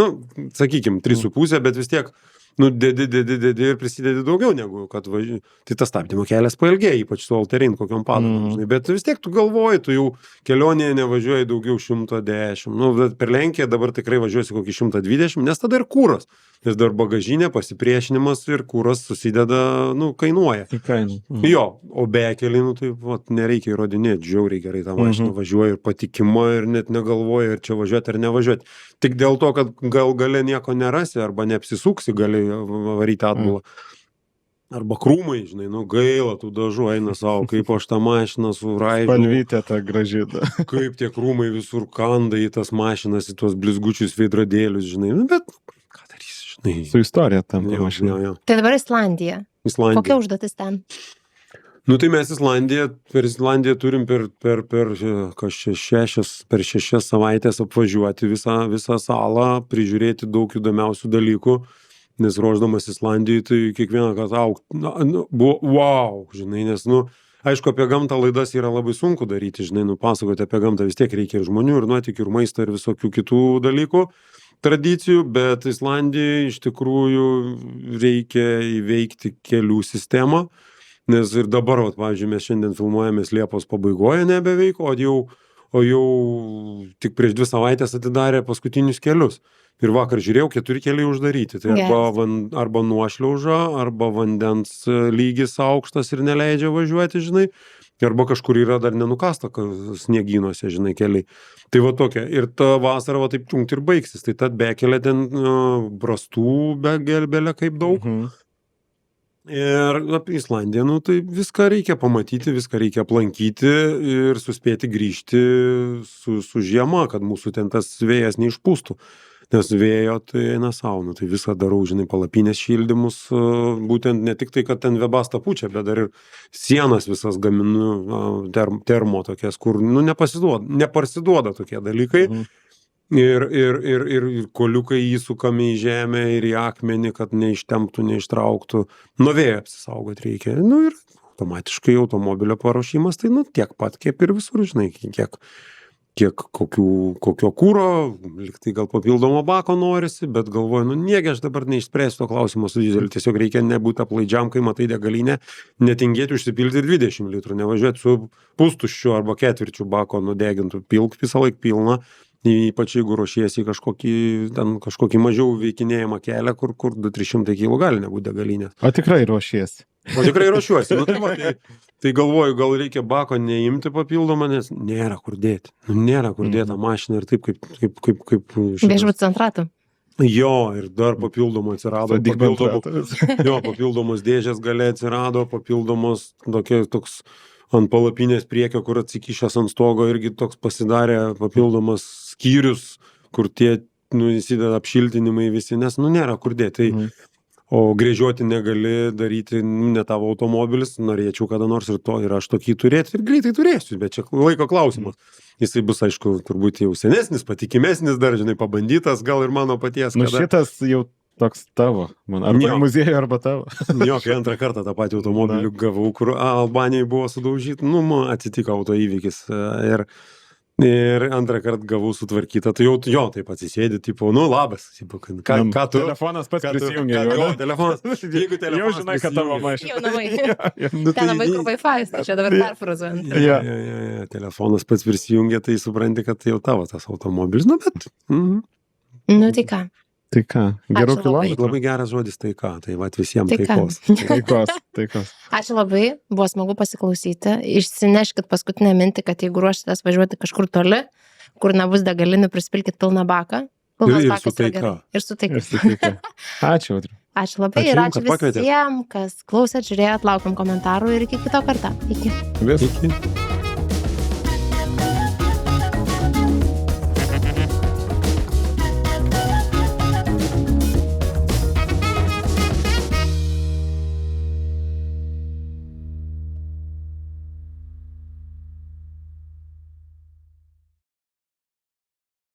Speaker 2: sakykim, 3,5, bet vis tiek, dedi ir prisidedi daugiau negu, kad važiuoji. Tai tas stabdymo kelias pailgėja, ypač su All-Terrain kokiom padangom, bet vis tiek tu galvoji, tu jau kelionėje nevažiuoji daugiau 110, bet per Lenkiją dabar tikrai važiuosi kokį 120, nes tada ir kūras, nes dar bagažinė, pasipriešinimas ir kūras susideda, kainuoja. Jo, o bekelį, tai nereikia įrodinėti, žiauriai gerai tą mašiną važiuoja ir patikima ir net negalvoja, ar čia važiuoti ar nevažiuoti. Tik dėl to, kad gal gale nieko nerasi arba neapsisuksi, gali varyti atbulą. Arba krūmai, žinai, gaila tų dažų eina savo, kaip aš tą mašiną suraižiau.
Speaker 3: Spalvytė ta gražyta.
Speaker 2: Kaip tie krūmai visur kanda į tas mašinas, į tuos blizgučius veidrodėlius, žinai, bet ką darysi, žinai.
Speaker 3: Su istorija tam mašina.
Speaker 1: Tai dabar Islandija. Kokia užduotis ten?
Speaker 2: Tai mes per Islandiją turim per 6 savaitės apvažiuoti visą salą, prižiūrėti daug įdomiausių dalykų, nes ruošdamas Islandijai, tai kiekvieną kartą buvo wow, žinai, nes, aišku, apie gamtą laidas yra labai sunku daryti, žinai, pasakoti apie gamtą vis tiek reikia ir žmonių, ir nuotykių, ir maisto, ir visokių kitų dalykų, tradicijų, bet Islandijai iš tikrųjų reikia įveikti kelių sistemą. Nes ir dabar, pavyzdžiui, mes šiandien filmuojamės Liepos pabaigoje nebeveik, o jau tik prieš 2 savaitės atidarė paskutinius kelius. Ir vakar žiūrėjau, 4 keliai uždaryti. Tai arba nuošliauža, arba vandens lygis aukštas ir neleidžia važiuoti, žinai, arba kažkur yra dar nenukasta sniegynuose, žinai, keliai. Tai tokia. Ir ta vasara taip čiungt ir baigsis. Tai tad bekelė ten brastų begelbelė kaip daug. Ir apie Islandiją, tai viską reikia pamatyti, viską reikia aplankyti ir suspėti grįžti su žiema, kad mūsų ten tas vėjas neišpūstų. Nes vėjo tai eina savo, tai visą darau, žinai, palapinės šildymus, būtent ne tik tai, kad ten Webasto pučia, bet dar ir sienas visas gaminu, termo tokias, kur, neparsiduoda tokie dalykai. Ir koliukai įsukami į žemę ir į akmenį, kad neištemptų, neištrauktų. Nuo vėjo apsisaugoti reikia. Ir automatiškai automobilio paruošimas, tai tiek pat, kaip ir visur, žinai, kiek kokio kūro, liktai gal papildomo bako norisi, bet galvoju, niegi aš dabar neišspręsiu to klausimo su dizeliu, tiesiog reikia nebūti aplaidžiam, kai matai degalinę, netingėti užsipilti 20 litrų, nevažiuoti su pustuščiu arba ketvirčiu bako nudegintų, pilk visą laiką pilną. Ypač jeigu ruošiesi kažkokį mažiau veikinėjimą kelią, kur 200-300 kg gali nebūti degalinės.
Speaker 3: O tikrai ruošiesi?
Speaker 2: O tikrai ruošiuosi. Tai galvoju, gal reikia bako neimti papildomą, nes nėra kur dėti. Nėra kur dėti tą mašiną ir taip kaip
Speaker 1: Viešbučių centratą.
Speaker 2: Jo, ir dar papildomų atsirado. Papildomos dėžės gale atsirado, papildomos toks ant palapinės priekio, kur atsikišęs ant stogo, irgi toks pasidarė papildomas skyrius, kur tie įsideda apšiltinimai visi, nes nėra kur dėti. Tai O grėžiuoti negali daryti, ne tavo automobilis, norėčiau kada nors ir to, ir aš tokį turėti ir greitai turėsiu, bet čia laiko klausimas. Jisai bus, aišku, turbūt jau senesnis, patikimesnis, dar, žinai, pabandytas, gal ir mano paties.
Speaker 3: Nu
Speaker 2: kada...
Speaker 3: šitas jau toks tavo, man, arba
Speaker 2: Jo.
Speaker 3: muziejuje, arba tavo.
Speaker 2: Jo, kai antrą kartą tą patį automobilį gavau, kur Albanijai buvo sudaužyti, nu, man atsitiko autoįvykis ir antrą kartą gavau sutvarkytą, tai jau, jo, taip atsisėdi, tipo, nu, labas, tipo, ką tu...
Speaker 3: Telefonas pats
Speaker 2: ką tu-
Speaker 3: prisijungia.
Speaker 2: ką-
Speaker 3: jau,
Speaker 2: jo,
Speaker 3: ne?
Speaker 2: telefonas, jeigu
Speaker 3: Jau
Speaker 2: telefonas
Speaker 3: žinai, kad tavo
Speaker 2: prisijungia.
Speaker 3: mašina.
Speaker 1: Jau namai.
Speaker 2: Nu,
Speaker 1: Ten namai, kur
Speaker 2: tai-
Speaker 1: Wi-Fi, tai čia dabar perfrazuojant.
Speaker 3: Jo.
Speaker 2: Ja, telefonas pats prisijungia, tai supranti, kad tai jau tavo tas automobilis, nu, bet...
Speaker 1: Nu tai ką,
Speaker 3: Tai ką, gerų
Speaker 1: Ačiū labai.
Speaker 3: kilometrų?
Speaker 2: Labai geras žodis taika, tai va visiems
Speaker 1: Tai ką?
Speaker 2: taikos.
Speaker 3: Taikos.
Speaker 1: ačiū labai, buvo smagu pasiklausyti. Išsineškit paskutinę mintį, kad jeigu ruošitės važiuoti kažkur toli, kur nebus degalinių, prispilkit pilną baką. Pilnas
Speaker 2: Ir
Speaker 1: bakas
Speaker 2: su
Speaker 1: yra
Speaker 2: taika.
Speaker 1: gerai. Ir su taika.
Speaker 3: Ir sutikė. Ačiū, Audriu.
Speaker 1: Ačiū labai
Speaker 2: Ačiū
Speaker 1: ir
Speaker 2: jums,
Speaker 1: ačiū
Speaker 2: kad pakvietėt.
Speaker 1: visiems, kas klausėt, žiūrėjot, laukiam komentarų ir iki kito karto. Iki.
Speaker 3: Vis.
Speaker 2: Iki.